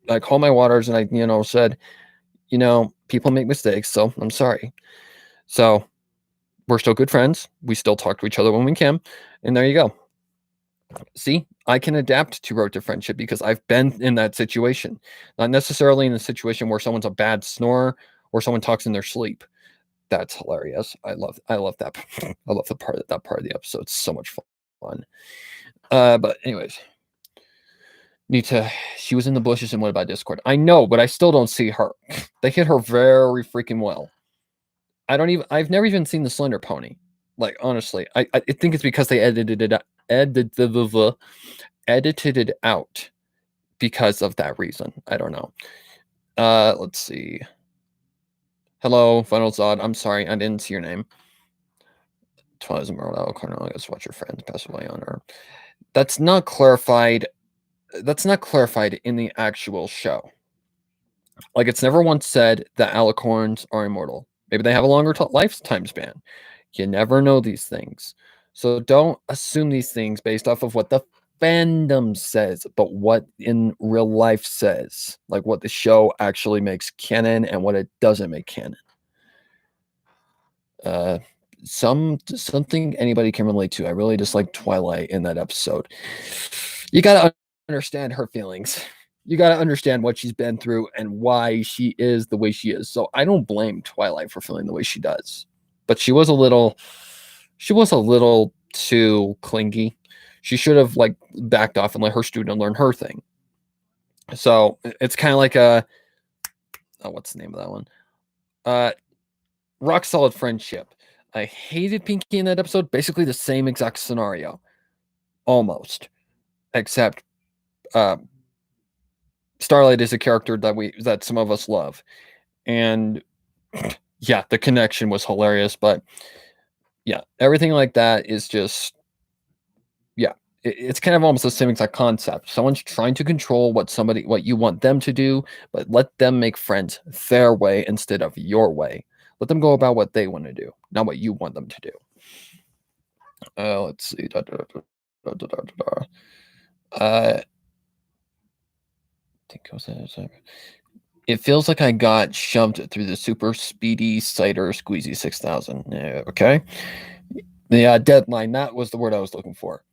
I called my waters and I, said, people make mistakes, so I'm sorry. So we're still good friends. We still talk to each other when we can. And there you go. See, I can adapt to road to friendship because I've been in that situation. Not necessarily in a situation where someone's a bad snorer or someone talks in their sleep. That's hilarious. I love that. I love that part of the episode. It's so much fun. But anyways, she was in the bushes and what about Discord? I know, but I still don't see her. They hit her very freaking well. I've never even seen the Slender Pony. Like, honestly, I think it's because they edited it out because of that reason. I don't know. Let's see. Hello, Final Zod. I'm sorry, I didn't see your name. Twilight Emerald, Cornelius, watch your friends pass away on her. That's not clarified. That's not clarified in the actual show. Like, it's never once said that alicorns are immortal. Maybe they have a longer lifetime span. You never know these things. So don't assume these things based off of what the fandom says, but what in real life says. Like what the show actually makes canon and what it doesn't make canon. Something anybody can relate to. I really dislike Twilight in that episode. You gotta understand her feelings. You gotta understand what she's been through and why she is the way she is. So I don't blame Twilight for feeling the way she does. But she was a little too clingy. She should have like backed off and let her student learn her thing. So it's kind of like what's the name of that one? Rock Solid Friendship. I hated Pinky in that episode. Basically the same exact scenario. Almost. Except Starlight is a character that some of us love. And yeah, the connection was hilarious, but yeah, everything like that is just it's kind of almost the same exact concept. Someone's trying to control what you want them to do, but let them make friends their way instead of your way. Let them go about what they want to do, not what you want them to do. Let's see. It feels like I got shoved through the super speedy cider squeezy 6000. Okay. The deadline, that was the word I was looking for.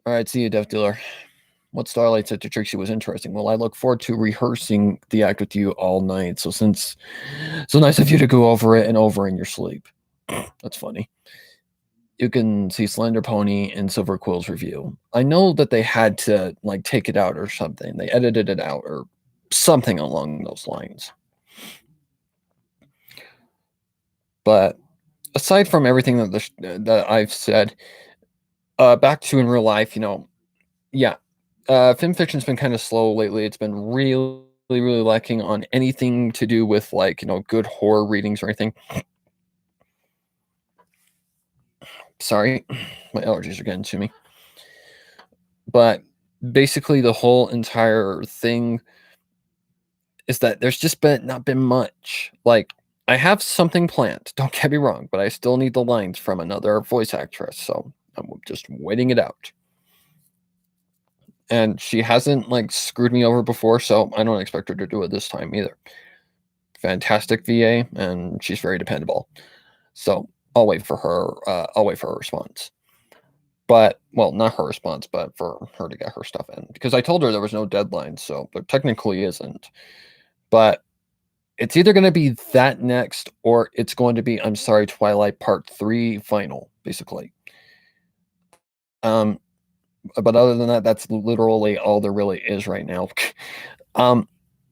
All right, see you, Death Dealer. What Starlight said to Trixie was interesting. Well, I look forward to rehearsing the act with you all night. So nice of you to go over it and over in your sleep. That's funny. You can see Slender Pony in Silver Quill's review. I know that they had to like take it out or something. They edited it out or something along those lines. But aside from everything that I've said, back to in real life, yeah, film fiction's been kind of slow lately. It's been really, really lacking on anything to do with like good horror readings or anything. Sorry, my allergies are getting to me. But basically, the whole entire thing is that there's just not been much. Like, I have something planned. Don't get me wrong, but I still need the lines from another voice actress, so I'm just waiting it out. And she hasn't like screwed me over before, so I don't expect her to do it this time either. Fantastic VA, and she's very dependable. So I'll wait for her. I'll wait for her response. But well, not her response, but for her to get her stuff in, because I told her there was no deadline, so there technically isn't. But it's either going to be that next, or it's going to be I'm Sorry Twilight Part 3 final, basically. But other than that, that's literally all there really is right now.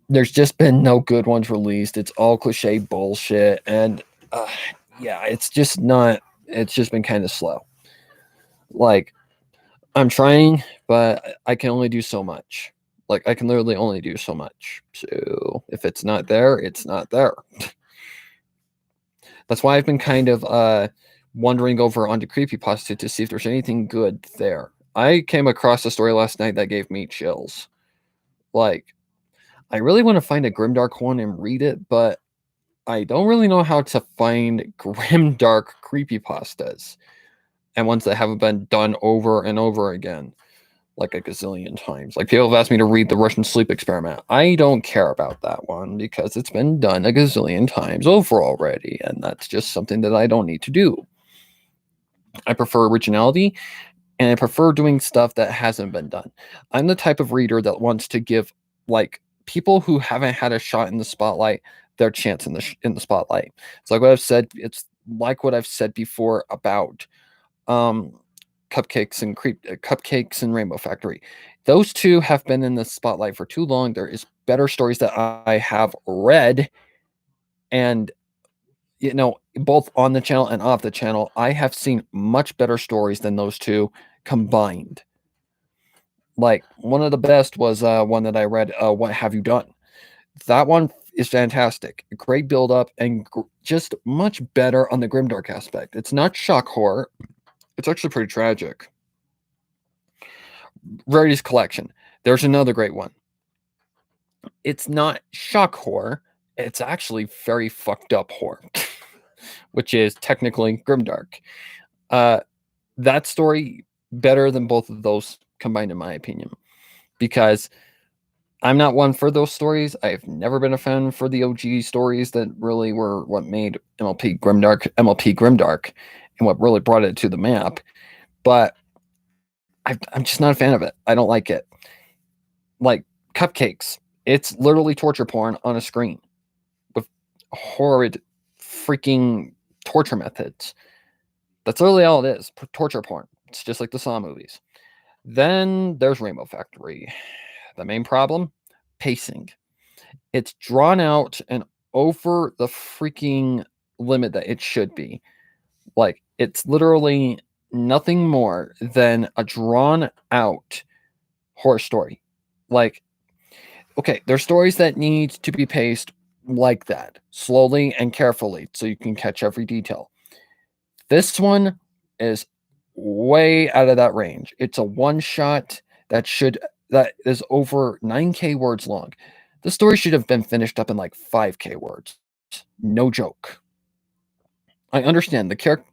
There's just been no good ones released. It's all cliche bullshit, and yeah, it's just been kind of slow. Like, I'm trying, but I can only do so much. Like, I can literally only do so much. So if it's not there, it's not there. That's why I've been kind of wandering over onto Creepypasta to see if there's anything good there. I came across a story last night that gave me chills. Like, I really want to find a grimdark one and read it, but I don't really know how to find grimdark creepypastas. and ones that haven't been done over and over again, like a gazillion times. Like people have asked me to read the Russian sleep experiment. I don't care about that one because it's been done a gazillion times over already, and that's just something that I don't need to do. I prefer originality, and I prefer doing stuff that hasn't been done. I'm the type of reader that wants to give like people who haven't had a shot in the spotlight their chance in the spotlight. It's like what I've said. It's like what I've said before about um, Cupcakes and Rainbow Factory. Those two have been in the spotlight for too long. There is better stories that I have read, and both on the channel and off the channel, I have seen much better stories than those two combined. Like one of the best was one that I read, What Have You Done? That one is fantastic. Great build up and just much better on the grimdark aspect. It's not shock horror. It's actually pretty tragic. Rarity's Collection. There's another great one. It's not shock horror. It's actually very fucked up horror, which is technically grimdark. That story better than both of those combined, in my opinion, because I'm not one for those stories. I've never been a fan for the OG stories that really were what made MLP Grimdark, and what really brought it to the map. But I'm just not a fan of it. I don't like it. Like Cupcakes, it's literally torture porn on a screen with horrid freaking torture methods. That's literally all it is, torture porn. It's just like the Saw movies. Then there's Rainbow Factory. The main problem, pacing. It's drawn out and over the freaking limit that it should be. Like, it's literally nothing more than a drawn out horror story. Like, okay, there's stories that need to be paced like that, slowly and carefully, so you can catch every detail. This one is way out of that range. It's a one shot that is over 9K words long. The story should have been finished up in like 5K words. No joke. I understand the character.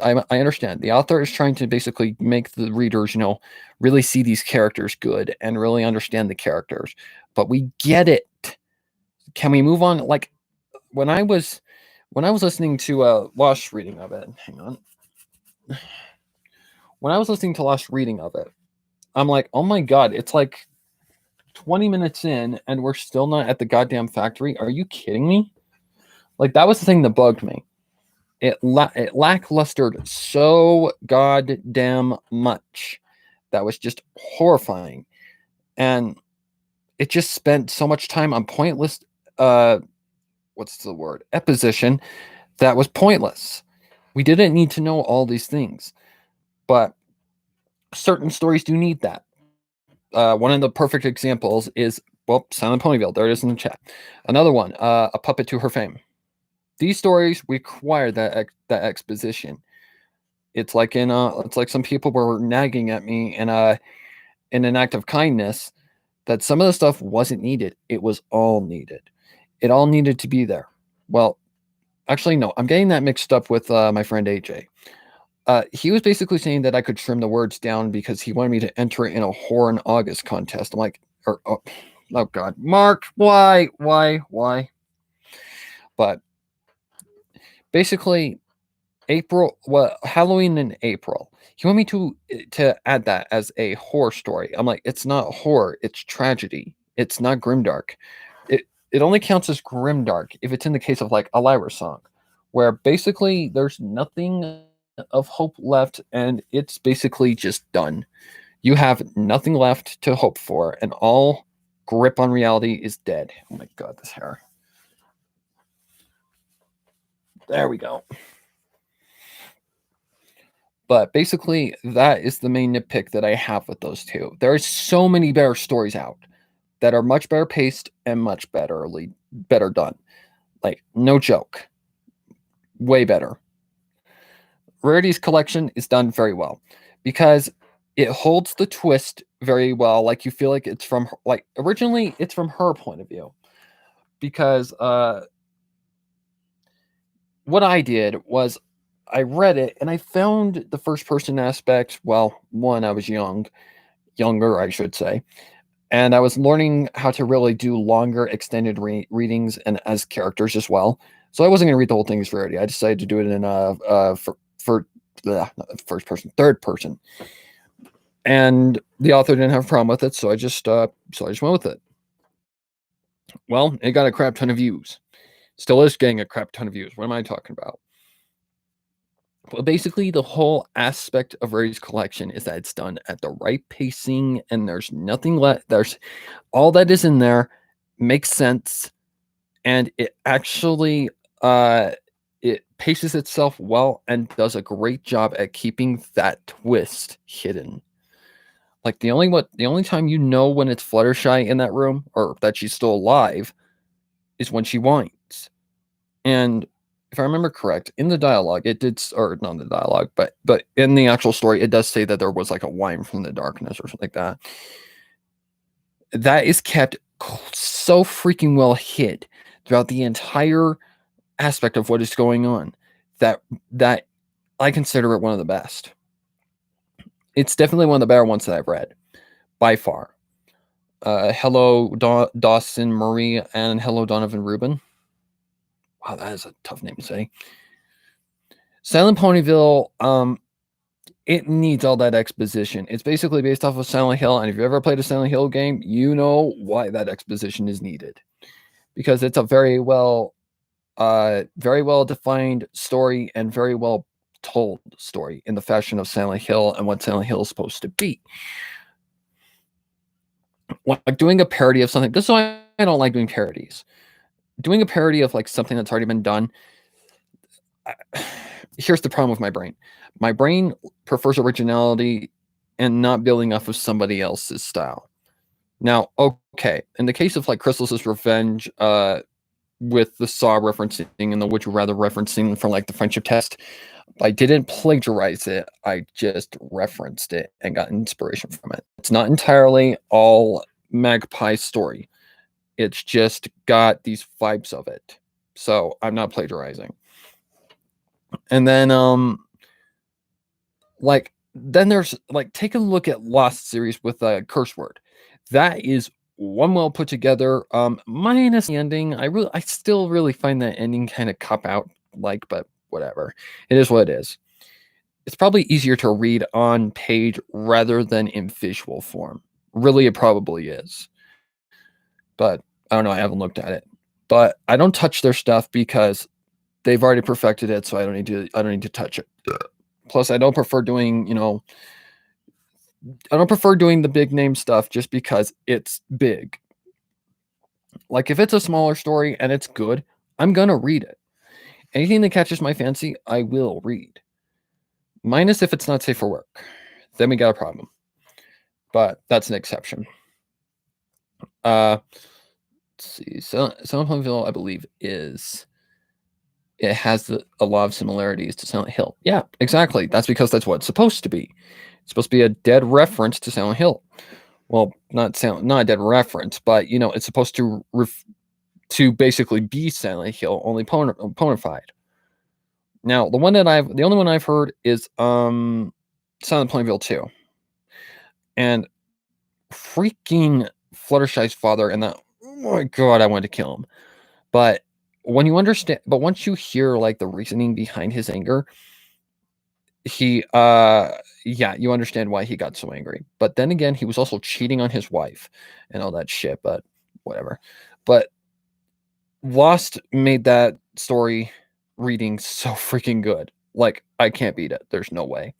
I understand the author is trying to basically make the readers, really see these characters good and really understand the characters. But we get it. Can we move on? Like when I was listening to Lost reading of it. Hang on. When I was listening to Lost reading of it, I'm like, oh my god, it's like 20 minutes in and we're still not at the goddamn factory. Are you kidding me? Like that was the thing that bugged me. It lacklustered so goddamn much. That was just horrifying. And it just spent so much time on pointless what's the word? Exposition that was pointless. We didn't need to know all these things. But certain stories do need that. One of the perfect examples is, Silent Ponyville. There it is in the chat. Another one, A Puppet to Her Fame. These stories require that exposition. It's like some people were nagging at me in an act of kindness that some of the stuff wasn't needed. It was all needed. It all needed to be there. Well, actually, no, I'm getting that mixed up with my friend AJ. He was basically saying that I could trim the words down because he wanted me to enter in a Horror in August contest. I'm like, oh God, Mark, why? But basically, Halloween in April. He wanted me to add that as a horror story. I'm like, it's not horror, it's tragedy. It's not grimdark. It only counts as grimdark if it's in the case of like a Lyra song, where basically there's nothing of hope left and it's basically just done. You have nothing left to hope for, and all grip on reality is dead. Oh my god, this hair. There we go. But basically, that is the main nitpick that I have with those two. There are so many better stories out that are much better paced and much better done. Like, no joke. Way better. Rarity's Collection is done very well because it holds the twist very well. Like, you feel like it's from, like, originally it's from her point of view. Because what I did was I read it and I found the first person aspect. Well, one, I was younger, I should say, and I was learning how to really do longer extended readings and as characters as well. So I wasn't going to read the whole thing as rarity. I decided to do it in for not first person, third person, and the author didn't have a problem with it, so I just went with it. Well, it got a crap ton of views. Still is getting a crap ton of views. What am I talking about? Well, basically, the whole aspect of Ray's collection is that it's done at the right pacing, and there's nothing left. There's all that is in there makes sense, and it actually it paces itself well and does a great job at keeping that twist hidden. Like the only time you know when it's Fluttershy in that room or that she's still alive is when she whines. And if I remember correct, in the dialogue, it did, or not in the dialogue, but in the actual story, it does say that there was like a whine from the darkness or something like that. That is kept so freaking well hid throughout the entire aspect of what is going on that I consider it one of the best. It's definitely one of the better ones that I've read by far. Hello, Dawson Murray, and hello, Donovan Rubin. Wow, that is a tough name to say. Silent Ponyville, it needs all that exposition. It's basically based off of Silent Hill, and if you've ever played a Silent Hill game, you know why that exposition is needed. Because it's a very well defined story and very well told story in the fashion of Silent Hill and what Silent Hill is supposed to be. Like doing a parody of something, this is why I don't like doing parodies. Doing a parody of like something that's already been done. Here's the problem with my brain. My brain prefers originality and not building off of somebody else's style. Now, okay, in the case of like Chrysalis' Revenge, with the Saw referencing and the Would You Rather referencing from like the friendship test, I didn't plagiarize it. I just referenced it and got inspiration from it. It's not entirely all Magpie's story. It's just got these vibes of it. So I'm not plagiarizing. And then then there's like take a look at Lost series with a curse word. That is one well put together, minus the ending. I still really find that ending kind of cop out like, but whatever. It is what it is. It's probably easier to read on page rather than in visual form. Really, it probably is. But I don't know, I haven't looked at it. But I don't touch their stuff because they've already perfected it, so I don't need to touch it. Plus, I don't prefer doing, I don't prefer doing the big name stuff just because it's big. Like if it's a smaller story and it's good, I'm gonna read it. Anything that catches my fancy, I will read. Minus if it's not safe for work. Then we got a problem. But that's an exception. Let's see. Silent Ponyville, I believe, it has a lot of similarities to Silent Hill. Yeah, exactly. That's because that's what it's supposed to be. It's supposed to be a dead reference to Silent Hill. Well, not a dead reference, but it's supposed to basically be Silent Hill, only ponified. Now, the only one I've heard is Silent Ponyville 2. And freaking Fluttershy's father and that, oh my god, I wanted to kill him. But once you hear like the reasoning behind his anger, you understand why he got so angry. But then again, he was also cheating on his wife and all that shit, but whatever. But Lost made that story reading so freaking good. Like, I can't beat it. There's no way.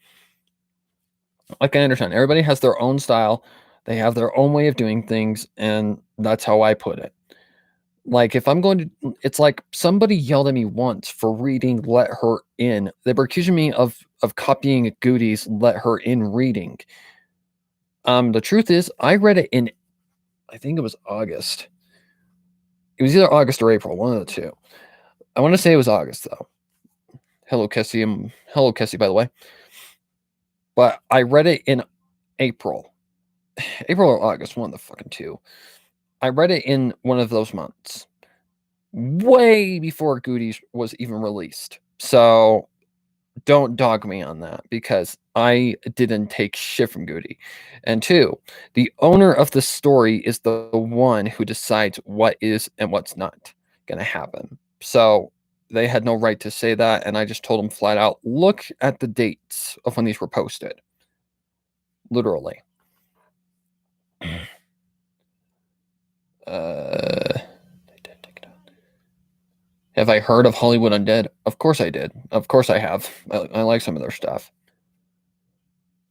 Like, I understand. Everybody has their own style. They have their own way of doing things, and that's how I put it. Like, if I'm going to, it's like somebody yelled at me once for reading Let Her In. They were accusing me of copying Goody's Let Her In reading. The truth is, I read it in, I think it was August. It was either August or April, one of the two. I want to say it was August, though. Hello, Kessie. Hello, Kessie, by the way. But I read it in April. April or August, one of the fucking two. I read it in one of those months. Way before Goodies was even released. So don't dog me on that because I didn't take shit from Goody. And two, the owner of the story is the one who decides what is and what's not going to happen. So they had no right to say that. And I just told them flat out, look at the dates of when these were posted. Literally. Have I heard of Hollywood Undead? Of course I did. Of course I have. I like some of their stuff.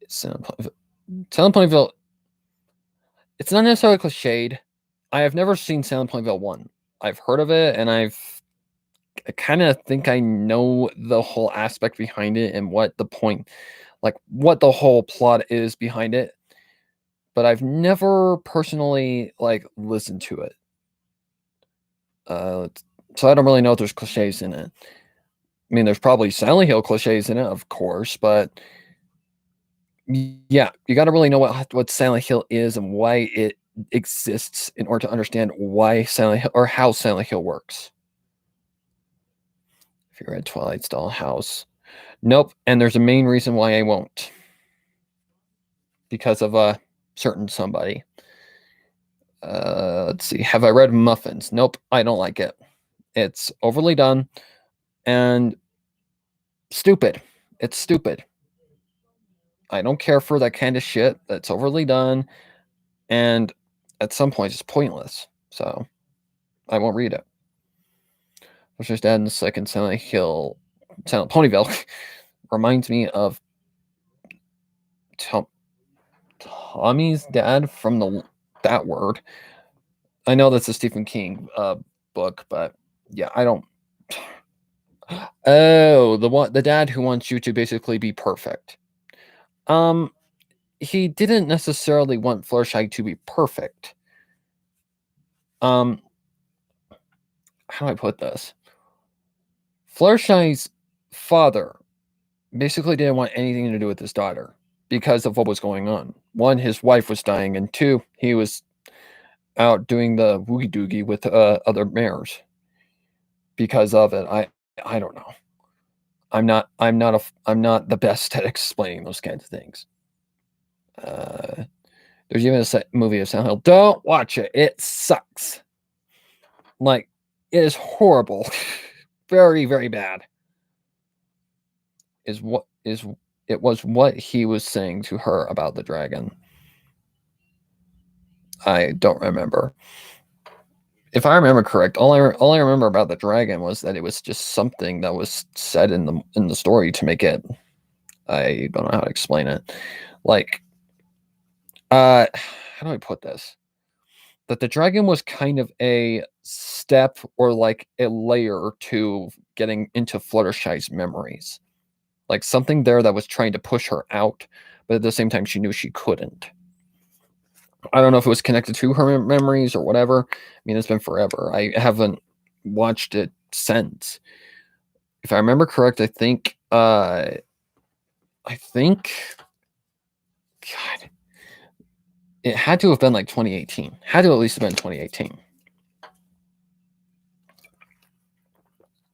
Silent Ponyville. It's not necessarily cliched. I have never seen Silent Ponyville 1. I've heard of it, and I kind of think I know the whole aspect behind it and what the point, like what the whole plot is behind it. But I've never personally like listened to it. So I don't really know if there's cliches in it. I mean, there's probably Silent Hill cliches in it, of course, but yeah, you got to really know what Silent Hill is and why it exists in order to understand why Silent Hill or how Silent Hill works. If you're at Twilight's Dollhouse, nope. And there's a main reason why I won't, because of a certain somebody. Let's see. Have I read Muffins? Nope, I don't like it. It's overly done and stupid. It's stupid. I don't care for that kind of shit that's overly done, and at some point it's pointless. So I won't read it. Which Dad in the second Silent Ponyville reminds me of Tommy's dad from that word. I know that's a Stephen King book, but yeah, I don't. Oh, the dad who wants you to basically be perfect. He didn't necessarily want Fluttershy to be perfect. How do I put this? Fluttershy's father basically didn't want anything to do with his daughter because of what was going on. One, his wife was dying, and two, he was out doing the woogie doogie with other mares. Because of it, I don't know. I'm not the best at explaining those kinds of things. There's even a movie of Silent Hill. Don't watch it. It sucks. Like, it is horrible. Very, very bad. It was what he was saying to her about the dragon. I don't remember. If I remember correct, all I remember about the dragon was that it was just something that was said in the story to make it. I don't know how to explain it. Like, how do I put this? That the dragon was kind of a step or like a layer to getting into Fluttershy's memories. Like something there that was trying to push her out, but at the same time she knew she couldn't. I don't know if it was connected to her memories or whatever. I mean, it's been forever. I haven't watched it since. If I remember correct, I think God, it had to have been like 2018. Had to at least have been 2018.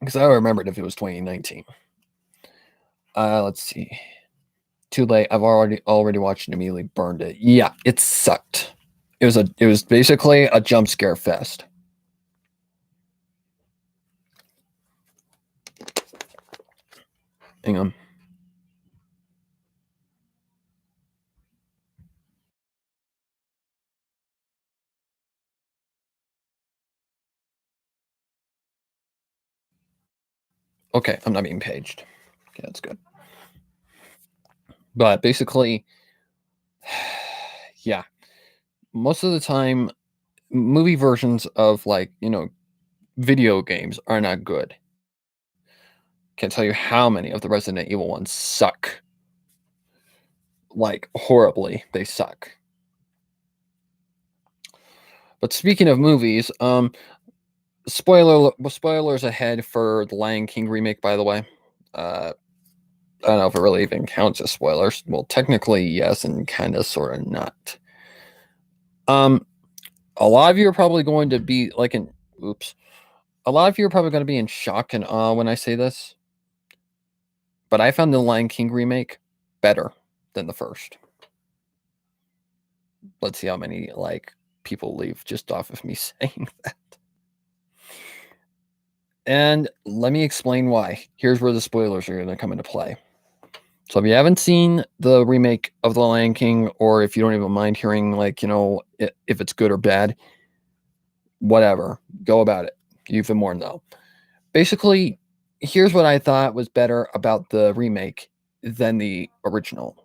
Because I remembered if it was 2019. Let's see. Too late. I've already watched and immediately burned it. Yeah, it sucked. It was basically a jump scare fest. Hang on. Okay, I'm not being paged. Okay, that's good. But basically, yeah, most of the time, movie versions of like video games are not good. Can't tell you how many of the Resident Evil ones suck. Like horribly, they suck. But speaking of movies, spoilers ahead for the Lion King remake. By the way, I don't know if it really even counts as spoilers. Well, technically yes, and kind of, sort of not. A lot of you are probably going to be like a lot of you are probably going to be in shock and awe when I say this. but I found the Lion King remake better than the first. Let's see how many people leave just off of me saying that. And let me explain why. Here's where the spoilers are going to come into play. So if you haven't seen the remake of The Lion King, or if you don't even mind hearing, if it's good or bad, whatever, go about it. You've been warned, though. Basically, here's what I thought was better about the remake than the original.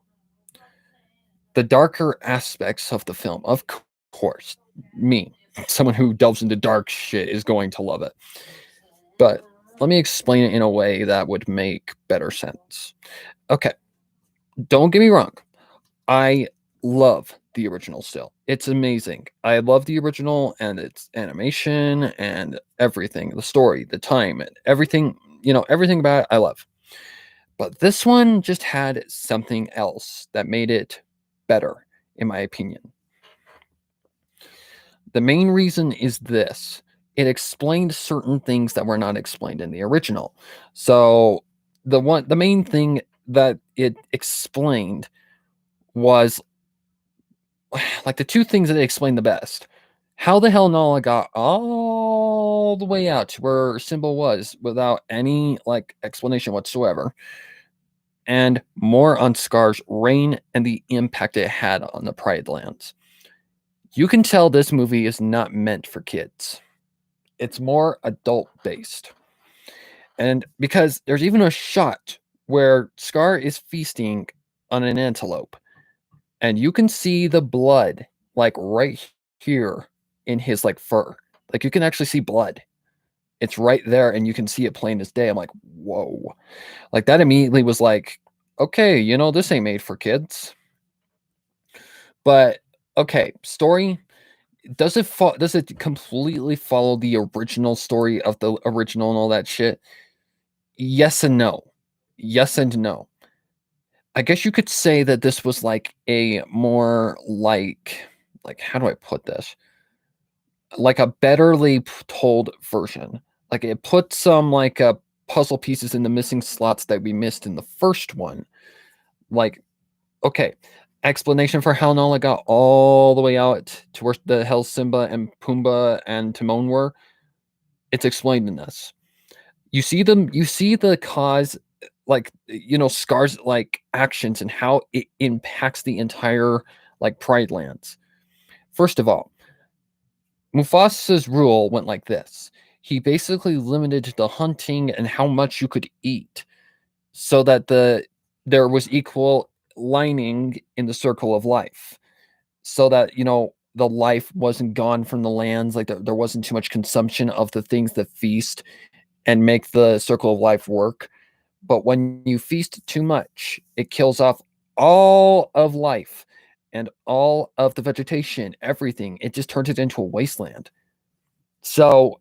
The darker aspects of the film, of course, me, someone who delves into dark shit, is going to love it. But let me explain it in a way that would make better sense. Okay, don't get me wrong. I love the original still. It's amazing. I love the original and its animation and everything, the story, the time, and everything, everything about it I love. But this one just had something else that made it better, in my opinion. The main reason is this. It explained certain things that were not explained in the original. So the main thing that it explained was like the two things that it explained the best. How the hell Nala got all the way out to where Simba was without any explanation whatsoever. And more on Scar's reign and the impact it had on the Pride Lands. You can tell this movie is not meant for kids. It's more adult based. And because there's even a shot where Scar is feasting on an antelope, and you can see the blood right here in his fur. You can actually see blood. It's right there, and you can see it plain as day. I'm like, whoa. That immediately was okay, this ain't made for kids. But okay, story. Does it completely follow the original story of the original and all that shit? Yes and no. Yes and no. I guess you could say that this was a more how do I put this? A betterly told version. It put some puzzle pieces in the missing slots that we missed in the first one. Okay, explanation for how Nala got all the way out to where the hell Simba and Pumbaa and Timon were. It's explained in this. You see the cause, Scar's actions and how it impacts the entire Pride Lands. First of all, Mufasa's rule went like this. He basically limited the hunting and how much you could eat so that there was equal lining in the circle of life, so that the life wasn't gone from the lands, there wasn't too much consumption of the things that feast and make the circle of life work. But when you feast too much, it kills off all of life and all of the vegetation, everything. It just turns it into a wasteland. So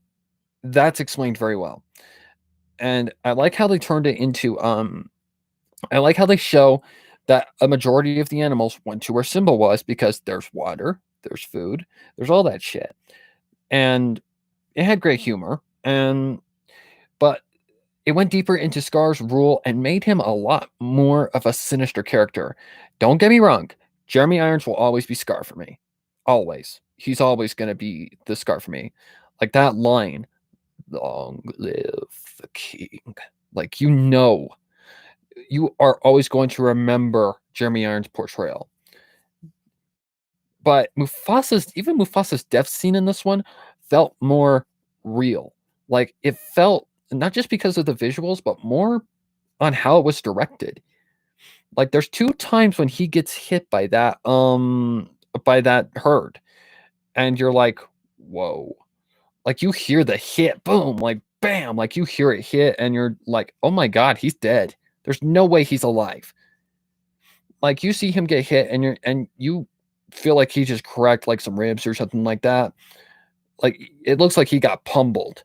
that's explained very well. And I like how they turned it into I like how they show that a majority of the animals went to where Simba was because there's water, there's food, there's all that shit. And it had great humor, but it went deeper into Scar's rule and made him a lot more of a sinister character. Don't get me wrong, Jeremy Irons will always be Scar for me. Always. He's always going to be the Scar for me. That line, "Long live the king." You are always going to remember Jeremy Irons' portrayal. But Mufasa's death scene in this one felt more real. It felt not just because of the visuals, but more on how it was directed. There's two times when he gets hit by that herd, and you're like, whoa. You hear the hit, boom, bam, you hear it hit, and you're like, oh my god, he's dead. There's no way he's alive. You see him get hit, and you feel like he just cracked some ribs or something like that. It looks like he got pummeled.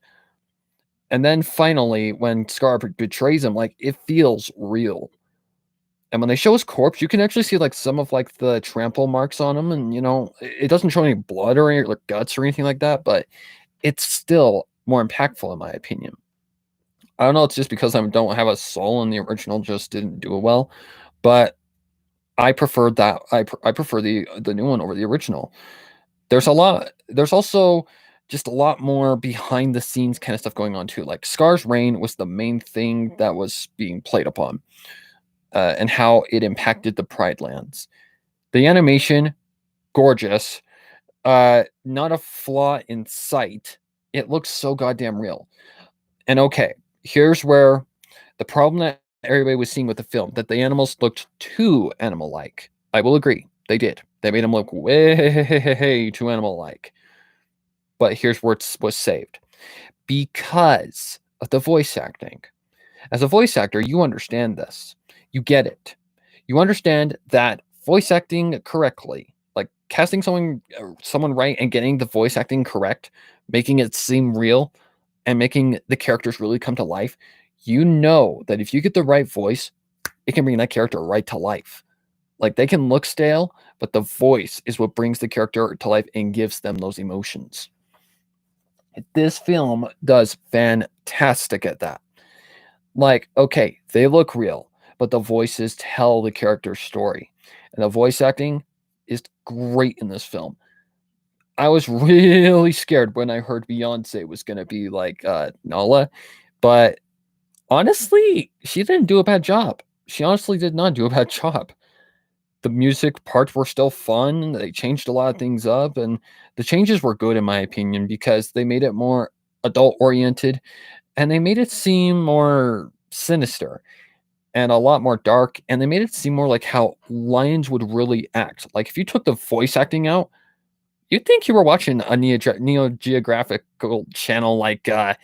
And then finally, when Scar betrays him, it feels real. And when they show his corpse, you can actually see some of the trample marks on him, and it doesn't show any blood or any guts or anything like that, but it's still more impactful in my opinion. I don't know, it's just because I don't have a soul and the original just didn't do it well, but I preferred that I prefer the new one over the original. There's also just a lot more behind the scenes kind of stuff going on too. Like Scar's reign was the main thing that was being played upon, and how it impacted the Pride Lands. The animation, gorgeous. Not a flaw in sight. It looks so goddamn real. And okay, here's where the problem that everybody was seeing with the film, that the animals looked too animal-like. I will agree, they did. They made them look way too animal-like. But here's where it was saved. Because of the voice acting. As a voice actor, you understand this. You get it. You understand that voice acting correctly, like casting someone right and getting the voice acting correct, making it seem real and making the characters really come to life, you know that if you get the right voice, it can bring that character right to life. Like they can look stale, but the voice is what brings the character to life and gives them those emotions. This film does fantastic at that. Like, okay, they look real, but the voices tell the character's story. And the voice acting is great in this film. I was really scared when I heard Beyonce was gonna be like Nala, but honestly, she didn't do a bad job. She honestly did not do a bad job. The music parts were still fun. They changed a lot of things up, and the changes were good in my opinion because they made it more adult oriented and they made it seem more sinister and a lot more dark, and they made it seem more like how lions would really act. Like if you took the voice acting out, you'd think you were watching a Neo Geographical channel, like a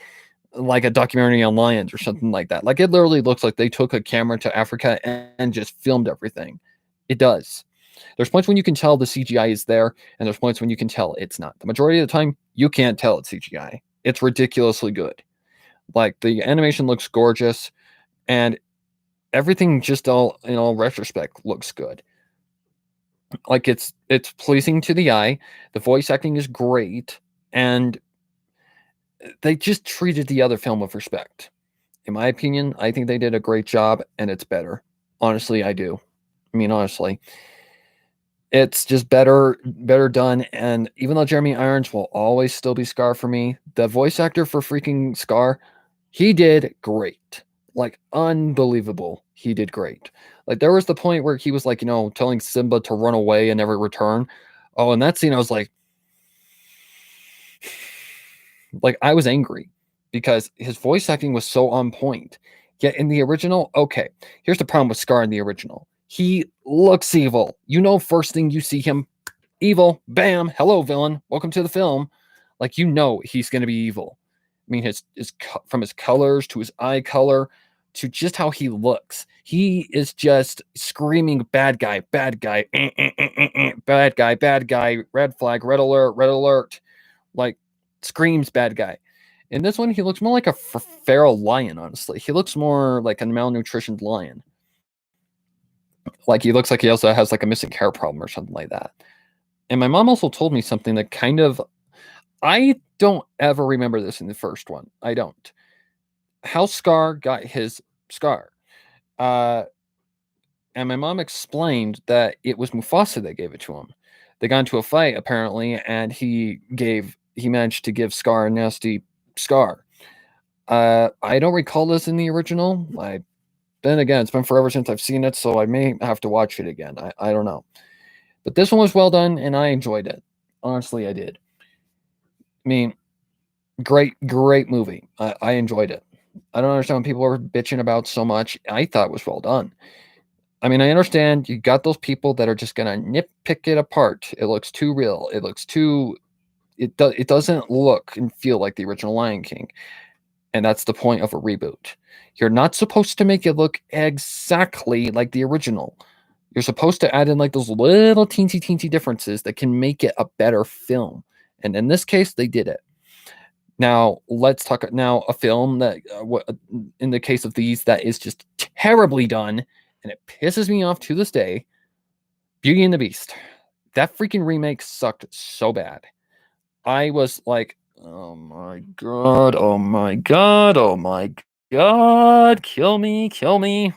documentary on lions or something like that. Like it literally looks like they took a camera to Africa and just filmed everything. It does. There's points when you can tell the CGI is there, and there's points when you can tell it's not. The majority of the time, you can't tell it's CGI. It's ridiculously good. Like the animation looks gorgeous, and everything just all in all retrospect looks good. Like it's pleasing to the eye. The voice acting is great, and they just treated the other film with respect. In my opinion, I think they did a great job, and it's better. Honestly, I do. I mean, honestly, it's just better done. And even though Jeremy Irons will always still be Scar for me, the voice actor for freaking Scar, he did great. Like unbelievable. He did great. Like there was the point where he was like, telling Simba to run away and never return. Oh, in that scene, I was like I was angry because his voice acting was so on point. Yet in the original, okay, here's the problem with Scar in the original. He looks evil. First thing you see him, evil, bam, hello, villain, welcome to the film. Like, he's going to be evil. I mean, from his colors to his eye color to just how he looks, he is just screaming bad guy, bad guy, bad guy, bad guy, red flag, red alert, like screams bad guy. In this one, he looks more like a feral lion, honestly. He looks more like a malnutritioned lion. Like he looks like he also has like a missing hair problem or something like that. And my mom also told me something that I don't ever remember this in the first one. I don't. How Scar got his scar. Uh, and my mom explained that it was Mufasa that gave it to him. They got into a fight apparently, and he managed to give Scar a nasty scar. I don't recall this in the original. Then again, it's been forever since I've seen it, so I may have to watch it again. I don't know. But this one was well done, and I enjoyed it. Honestly, I did. I mean, great movie. I enjoyed it. I don't understand what people are bitching about so much. I thought it was well done. I mean, I understand you got those people that are just gonna nitpick it apart. It looks too real. It doesn't look and feel like the original Lion King. And that's the point of a reboot. You're not supposed to make it look exactly like the original. You're supposed to add in like those little teensy differences that can make it a better film. And in this case, they did it. Now, let's talk now a film that, in the case of these, that is just terribly done, and it pisses me off to this day. Beauty and the Beast. That freaking remake sucked so bad. I was like, oh my god, oh my god, oh my God, kill me, kill me.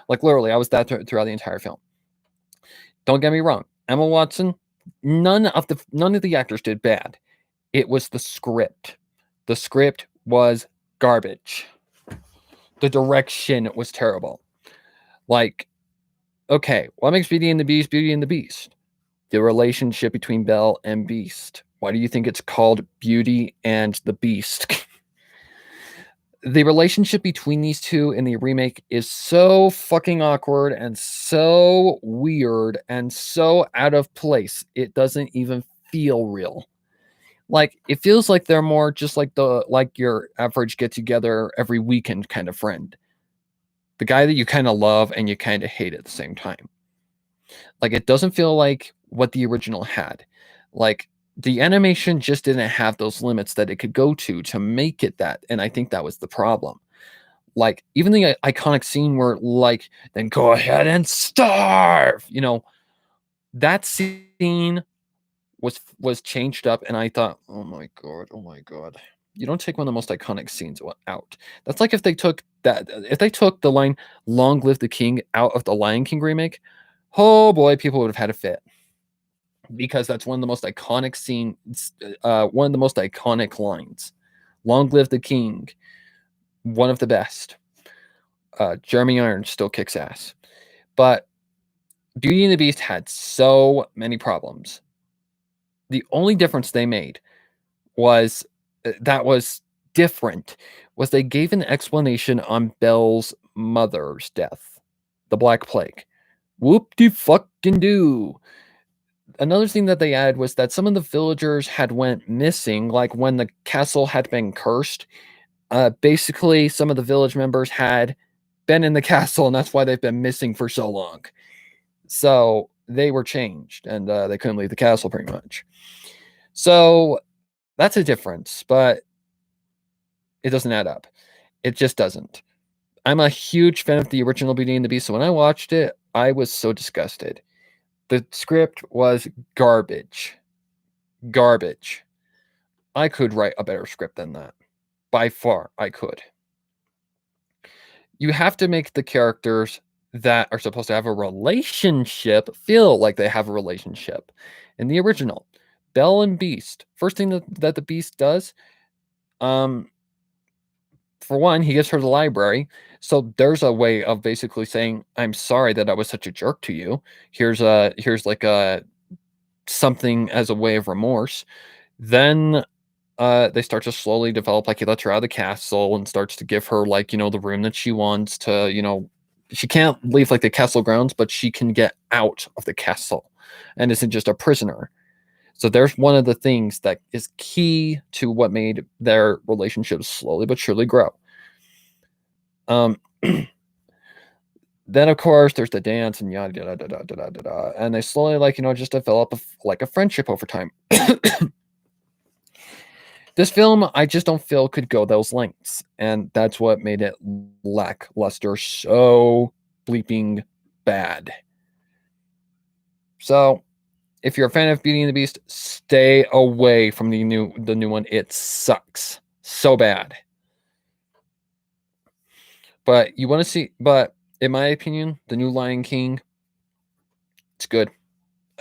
Like literally, I was that throughout the entire film. Don't get me wrong, Emma Watson, none of the actors did bad. It was the script. The script was garbage. The direction was terrible. Like, okay, what makes Beauty and the Beast Beauty and the Beast? The relationship between Belle and Beast. Why do you think it's called Beauty and the Beast? The relationship between these two in the remake is so fucking awkward and so weird and so out of place. It doesn't even feel real. Like it feels like they're more just like your average get together every weekend kind of friend. The guy that you kind of love and you kind of hate at the same time. Like it doesn't feel like what the original had. Like the animation just didn't have those limits that it could go to make it that, and I think that was the problem. Like even the iconic scene where like then go ahead and starve, that scene was changed up, and I thought, oh my god, you don't take one of the most iconic scenes out. That's like if they took the line "Long live the king" out of the Lion King remake. Oh boy, people would have had a fit, because that's one of the most iconic scenes, one of the most iconic lines. Long live the king, one of the best. Jeremy Irons still kicks ass. But Beauty and the Beast had so many problems. The only difference they made was that was different was they gave an explanation on Belle's mother's death, the Black Plague. Whoop-de-fucking-do. Another thing that they added was that some of the villagers had went missing, like when the castle had been cursed. Basically, some of the village members had been in the castle, and that's why they've been missing for so long. So they were changed, and they couldn't leave the castle pretty much. So that's a difference, but it doesn't add up. It just doesn't. I'm a huge fan of the original Beauty and the Beast, so when I watched it, I was so disgusted. The script was garbage. Garbage. I could write a better script than that. By far, I could. You have to make the characters that are supposed to have a relationship feel like they have a relationship. In the original, Belle and Beast, first thing that the Beast does, for one, he gets her to the library. So there's a way of basically saying, I'm sorry that I was such a jerk to you. Here's like a something as a way of remorse. Then they start to slowly develop, like he lets her out of the castle and starts to give her like, the room that she wants to, she can't leave like the castle grounds, but she can get out of the castle and isn't just a prisoner. So there's one of the things that is key to what made their relationship slowly but surely grow. Then of course there's the dance and yada yada yada yada yada, and they slowly just develop a friendship over time. This film, I just don't feel could go those lengths, and that's what made it lackluster, so bleeping bad. So, if you're a fan of Beauty and the Beast, stay away from the new one. It sucks so bad. But in my opinion, the new Lion King, it's good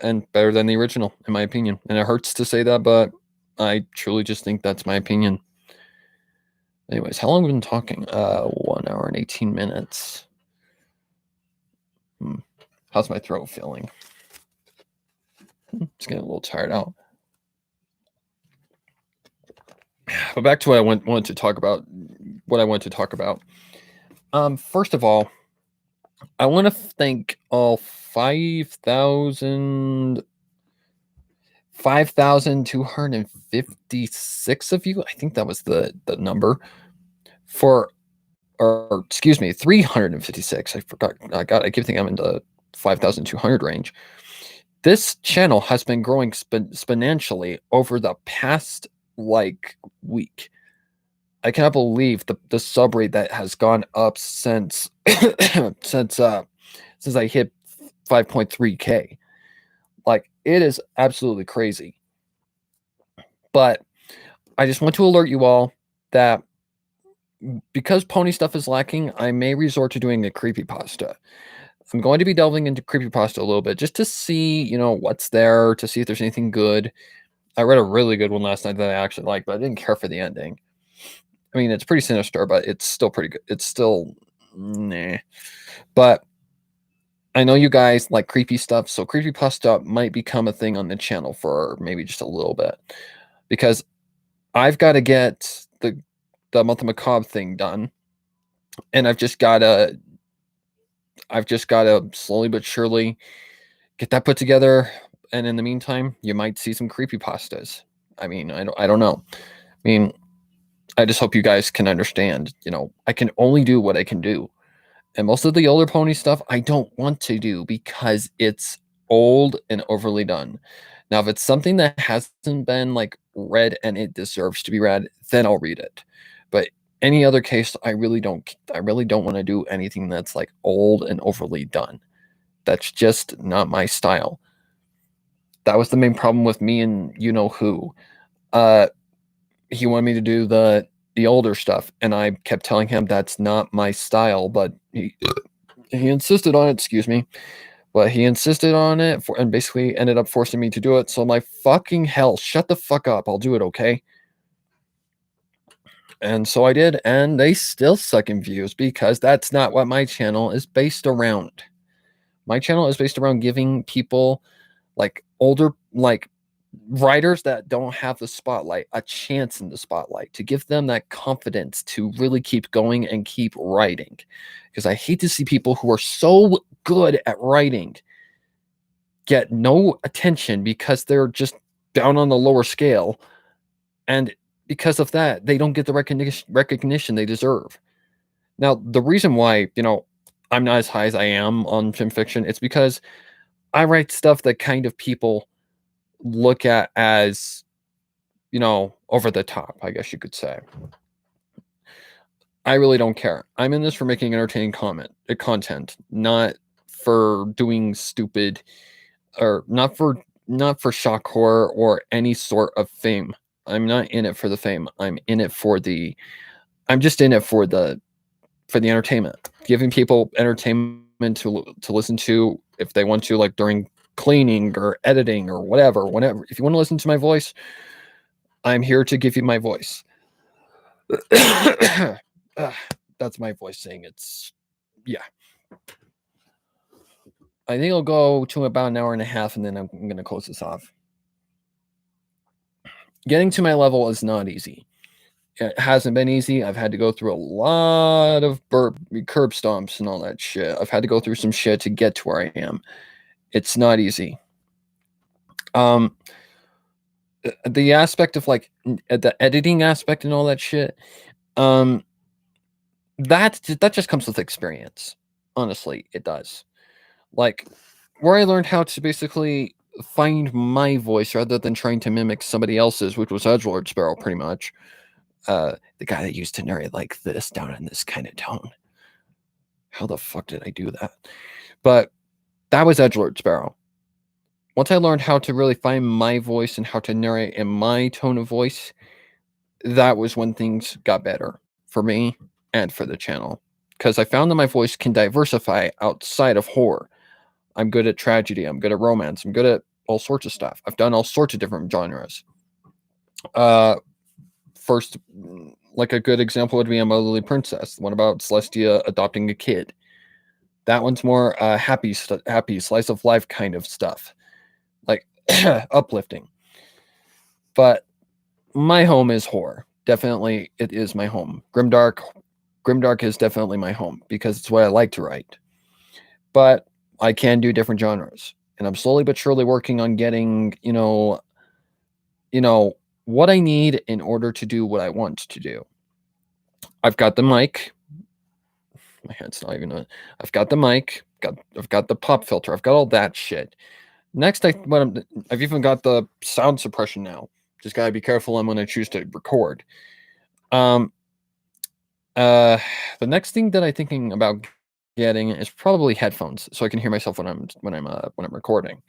and better than the original, in my opinion. And it hurts to say that, but I truly just think that's my opinion. Anyways, how long have we been talking? 1 hour and 18 minutes. How's my throat feeling? It's getting a little tired out. But back to what I wanted to talk about. First of all, I want to thank all 5,256 of you. I think that was the number or excuse me, 356. I forgot. I keep thinking I'm in the 5,200 range. This channel has been growing exponentially over the past week. I cannot believe the sub rate that has gone up since since I hit 5.3K. Like, it is absolutely crazy. But I just want to alert you all that because pony stuff is lacking, I may resort to doing a creepypasta. I'm going to be delving into creepypasta a little bit just to see, what's there, to see if there's anything good. I read a really good one last night that I actually liked, but I didn't care for the ending. I mean, it's pretty sinister, but it's still pretty good. It's still nah. But I know you guys like creepy stuff, so creepypasta might become a thing on the channel for maybe just a little bit. Because I've got to get the Month of Macabre thing done. And I've just gotta slowly but surely get that put together. And in the meantime, you might see some creepypastas. I mean, I don't know. I mean, I just hope you guys can understand, I can only do what I can do. And most of the older pony stuff I don't want to do because it's old and overly done. Now, if it's something that hasn't been like read and it deserves to be read, then I'll read it. But any other case, I really don't want to do anything that's like old and overly done. That's just not my style. That was the main problem with me and you know who. He wanted me to do the older stuff, and I kept telling him that's not my style, but he insisted on it, excuse me. But he insisted on it and basically ended up forcing me to do it. So I'm like, fucking hell, shut the fuck up. I'll do it, okay? And so I did, and they still suck in views because that's not what my channel is based around. My channel is based around giving people like older, like writers that don't have the spotlight a chance in the spotlight, to give them that confidence to really keep going and keep writing. Because I hate to see people who are so good at writing get no attention because they're just down on the lower scale, and because of that they don't get the recognition they deserve. Now, the reason why I'm not as high as I am on film fiction, it's because I write stuff that kind of people look at as, over the top, I guess you could say. I really don't care. I'm in this for making entertaining content, not for doing stupid, or not for shock horror or any sort of fame. I'm not in it for the fame. I'm just in it for the entertainment, giving people entertainment to listen to if they want to, like during cleaning or editing or whenever. If you want to listen to my voice, I'm here to give you my voice. That's my voice saying yeah. I think I'll go to about an hour and a half, and then I'm going to close this off. Getting to my level is not easy. It hasn't been easy. I've had to go through a lot of curb stomps and all that shit. I've had to go through some shit to get to where I am. It's not easy. The aspect of like the editing aspect and all that shit, that just comes with experience. Honestly, it does. Like, where I learned how to basically find my voice rather than trying to mimic somebody else's, which was Edgelord Sparrow, pretty much. The guy that used to narrate like this, down in this kind of tone. How the fuck did I do that? But that was Edgelord Sparrow. Once I learned how to really find my voice and how to narrate in my tone of voice, that was when things got better for me and for the channel. Because I found that my voice can diversify outside of horror. I'm good at tragedy. I'm good at romance. I'm good at all sorts of stuff. I've done all sorts of different genres. First, like a good example would be a Motherly Princess, the one about Celestia adopting a kid. That one's more happy slice of life kind of stuff, like uplifting. But my home is horror. Definitely, it is my home. Grimdark is definitely my home because it's what I like to write. But I can do different genres, and I'm slowly but surely working on getting, what I need in order to do what I want to do. I've got the mic. My head's not even on. I've got the mic. I've got the pop filter. I've got all that shit. Next, I've even got the sound suppression now. Just gotta be careful on when I choose to record. The next thing that I'm thinking about getting is probably headphones, so I can hear myself when I'm recording,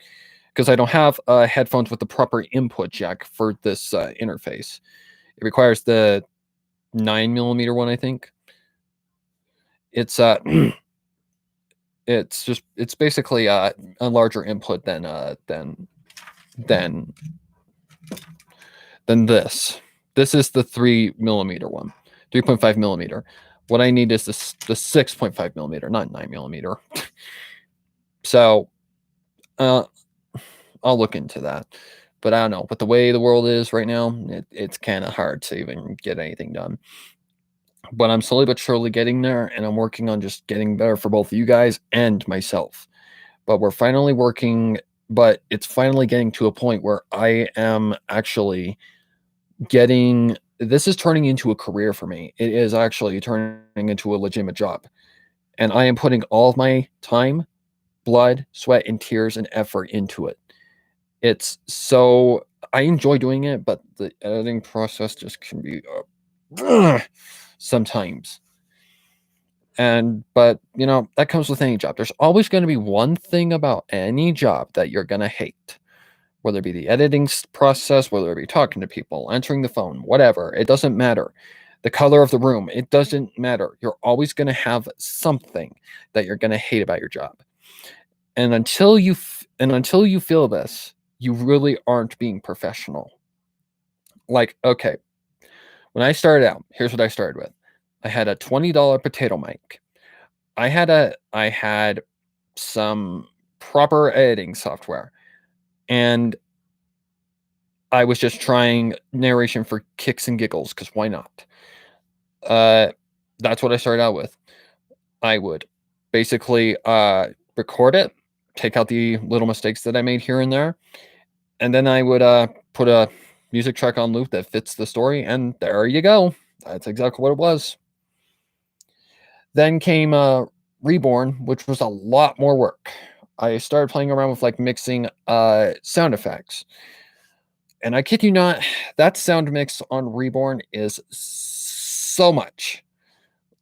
because I don't have headphones with the proper input jack for this interface. It requires the 9mm one, I think. It's it's basically a larger input than this. This is the 3mm one, 3.5mm. What I need is the 6.5mm, not 9mm. So I'll look into that. But I don't know. But the way the world is right now, it's kind of hard to even get anything done. But I'm slowly but surely getting there, and I'm working on just getting better for both you guys and myself. But we're finally working, but it's finally getting to a point where I am actually getting this is turning into a career for me. It is actually turning into a legitimate job. And I am putting all of my time, blood, sweat, and tears and effort into it. It's so I enjoy doing it, but the editing process just can be sometimes. But that comes with any job. There's always going to be one thing about any job that you're going to hate, whether it be the editing process, whether it be talking to people, answering the phone, whatever. It doesn't matter. The color of the room, it doesn't matter. You're always going to have something that you're going to hate about your job. And until you feel this, you really aren't being professional. Like, okay, when I started out, here's what I started with. I had a $20 potato mic. I had some proper editing software, and I was just trying narration for kicks and giggles, because why not? That's what I started out with. I would basically record it, take out the little mistakes that I made here and there, and then I would put a music track on loop that fits the story, and there you go. That's exactly what it was. Then came Reborn, which was a lot more work. I started playing around with like mixing sound effects. And I kid you not, that sound mix on Reborn is so much.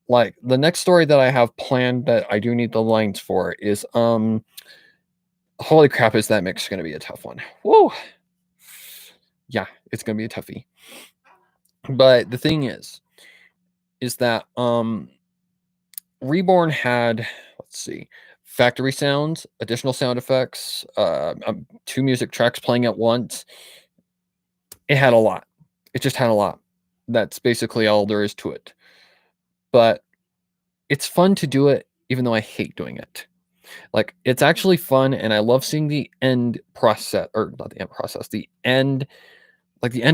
Like the next story that I have planned that I do need the lines for is holy crap, is that mix gonna be a tough one. Whoa. Yeah, it's gonna be a toughie. But the thing is that Reborn had, let's see, factory sounds, additional sound effects, 2 music tracks playing at once. It had a lot. It just had a lot. That's basically all there is to it. But it's fun to do it, even though I hate doing it. Like, it's actually fun, and I love seeing the end process, or not the end process, the end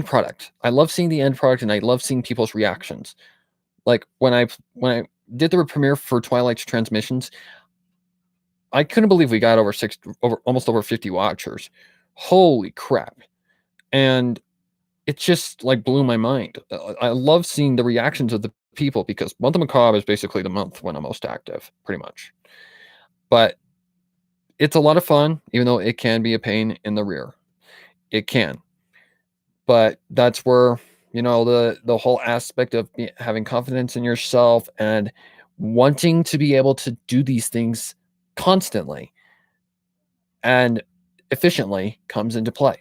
product. I love seeing the end product, and I love seeing people's reactions. Like when I did the premiere for Twilight's Transmissions, I couldn't believe we got almost over 50 watchers. Holy crap. And it just like blew my mind. I love seeing the reactions of the people, because Month of Macabre is basically the month when I'm most active, pretty much. But it's a lot of fun, even though it can be a pain in the rear. It can. But that's where, the whole aspect of having confidence in yourself and wanting to be able to do these things constantly and efficiently comes into play.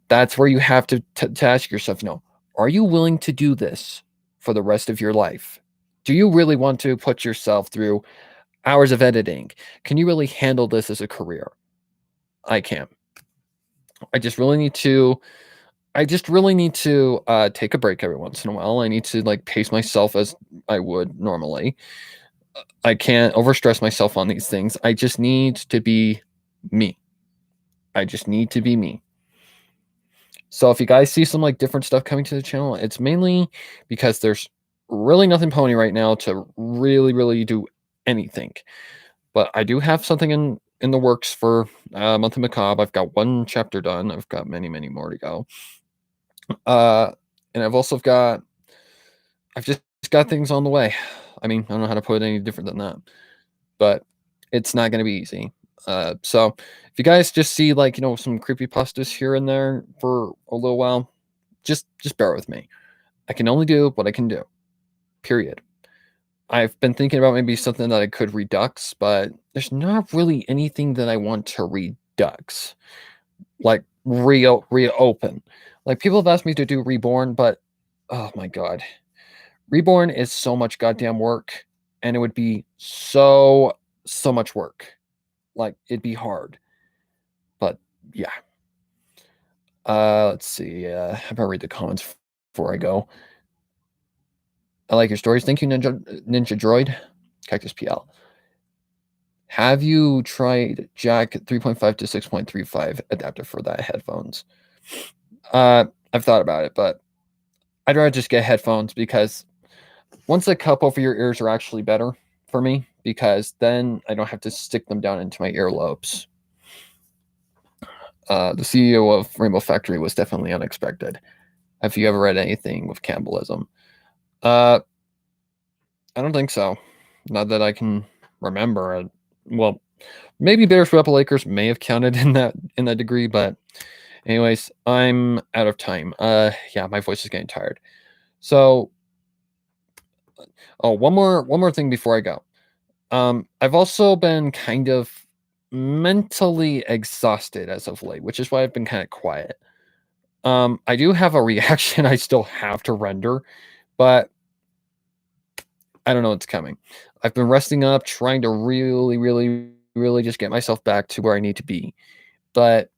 That's where you have to ask yourself, are you willing to do this for the rest of your life? Do you really want to put yourself through hours of editing? Can you really handle this as a career? I can. I just really need to take a break every once in a while. I need to like pace myself as I would normally. I can't overstress myself on these things. I just need to be me. I just need to be me. So if you guys see some like different stuff coming to the channel, it's mainly because there's really nothing pony right now to really, really do anything. But I do have something in the works for Month of Macabre. I've got 1 chapter done. I've got many, many more to go. And I've just got things on the way. I mean, I don't know how to put it any different than that, but it's not going to be easy. So if you guys just see like, some creepypastas here and there for a little while, just bear with me. I can only do what I can do, period. I've been thinking about maybe something that I could redux, but there's not really anything that I want to redux, like reopen. Like people have asked me to do Reborn, but oh my God, Reborn is so much goddamn work, and it would be so much work. Like, it'd be hard. But yeah. Let's see. I'm gonna read the comments before I go. I like your stories. Thank you, Ninja Droid. Cactus PL. Have you tried jack 3.5 to 6.35 adapter for that headphones? I've thought about it, but I'd rather just get headphones because once the cup over your ears are actually better for me, because then I don't have to stick them down into my earlobes. The CEO of Rainbow Factory was definitely unexpected. Have you ever read anything with cannibalism? I don't think so. Not that I can remember. Well, maybe Bears Rebel Acres may have counted in that degree, but anyways, I'm out of time. Yeah, my voice is getting tired. So, one more thing before I go. I've also been kind of mentally exhausted as of late, which is why I've been kind of quiet. I do have a reaction I still have to render, but I don't know what's coming. I've been resting up, trying to really just get myself back to where I need to be. But,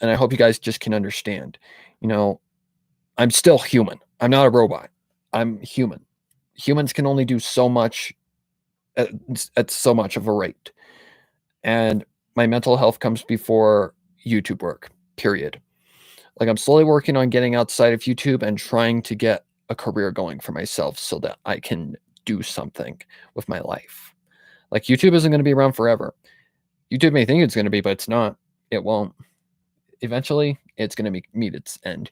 and I hope you guys just can understand, I'm still human. I'm not a robot. I'm human. Humans can only do so much at so much of a rate. And my mental health comes before YouTube work, period. Like, I'm slowly working on getting outside of YouTube and trying to get a career going for myself so that I can do something with my life. Like, YouTube isn't going to be around forever. YouTube may think it's going to be, but it's not. It won't. Eventually, it's going to meet its end.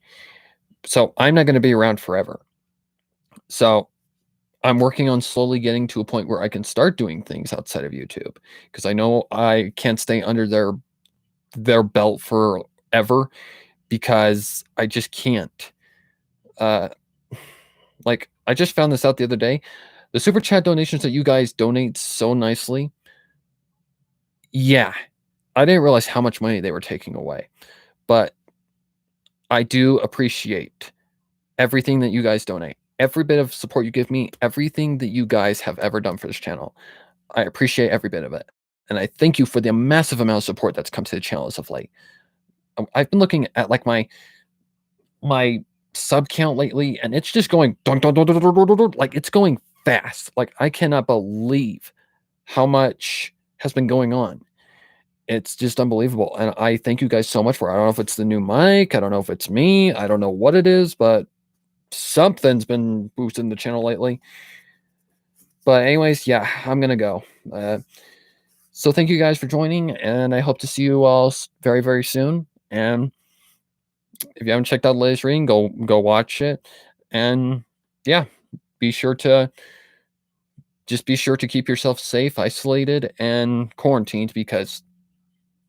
So I'm not going to be around forever. So I'm working on slowly getting to a point where I can start doing things outside of YouTube, because I know I can't stay under their belt forever, because I just can't. Like, I just found this out the other day. The super chat donations that you guys donate so nicely. Yeah, I didn't realize how much money they were taking away, but I do appreciate everything that you guys donate, every bit of support you give me, everything that you guys have ever done for this channel. I appreciate every bit of it. And I thank you for the massive amount of support that's come to the channel as of late. I've been looking at like my sub count lately, and it's just going dun, dun, dun, dun, dun, dun, dun, dun, like, it's going fast. Like, I cannot believe how much has been going on. It's just unbelievable. And I thank you guys so much for it. I don't know if it's the new mic. I don't know if it's me. I don't know what it is, but something's been boosting the channel lately. But anyways, yeah, I'm going to go. So thank you guys for joining, and I hope to see you all very, very soon. And if you haven't checked out the latest reading, go watch it. And yeah, be sure to keep yourself safe, isolated, and quarantined, because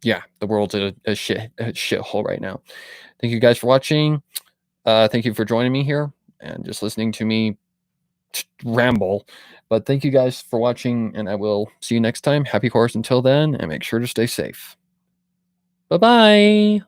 yeah, the world's a shithole right now. Thank you guys for watching. Thank you for joining me here and just listening to me ramble. But thank you guys for watching, and I will see you next time. Happy horse until then, and make sure to stay safe. Bye-bye.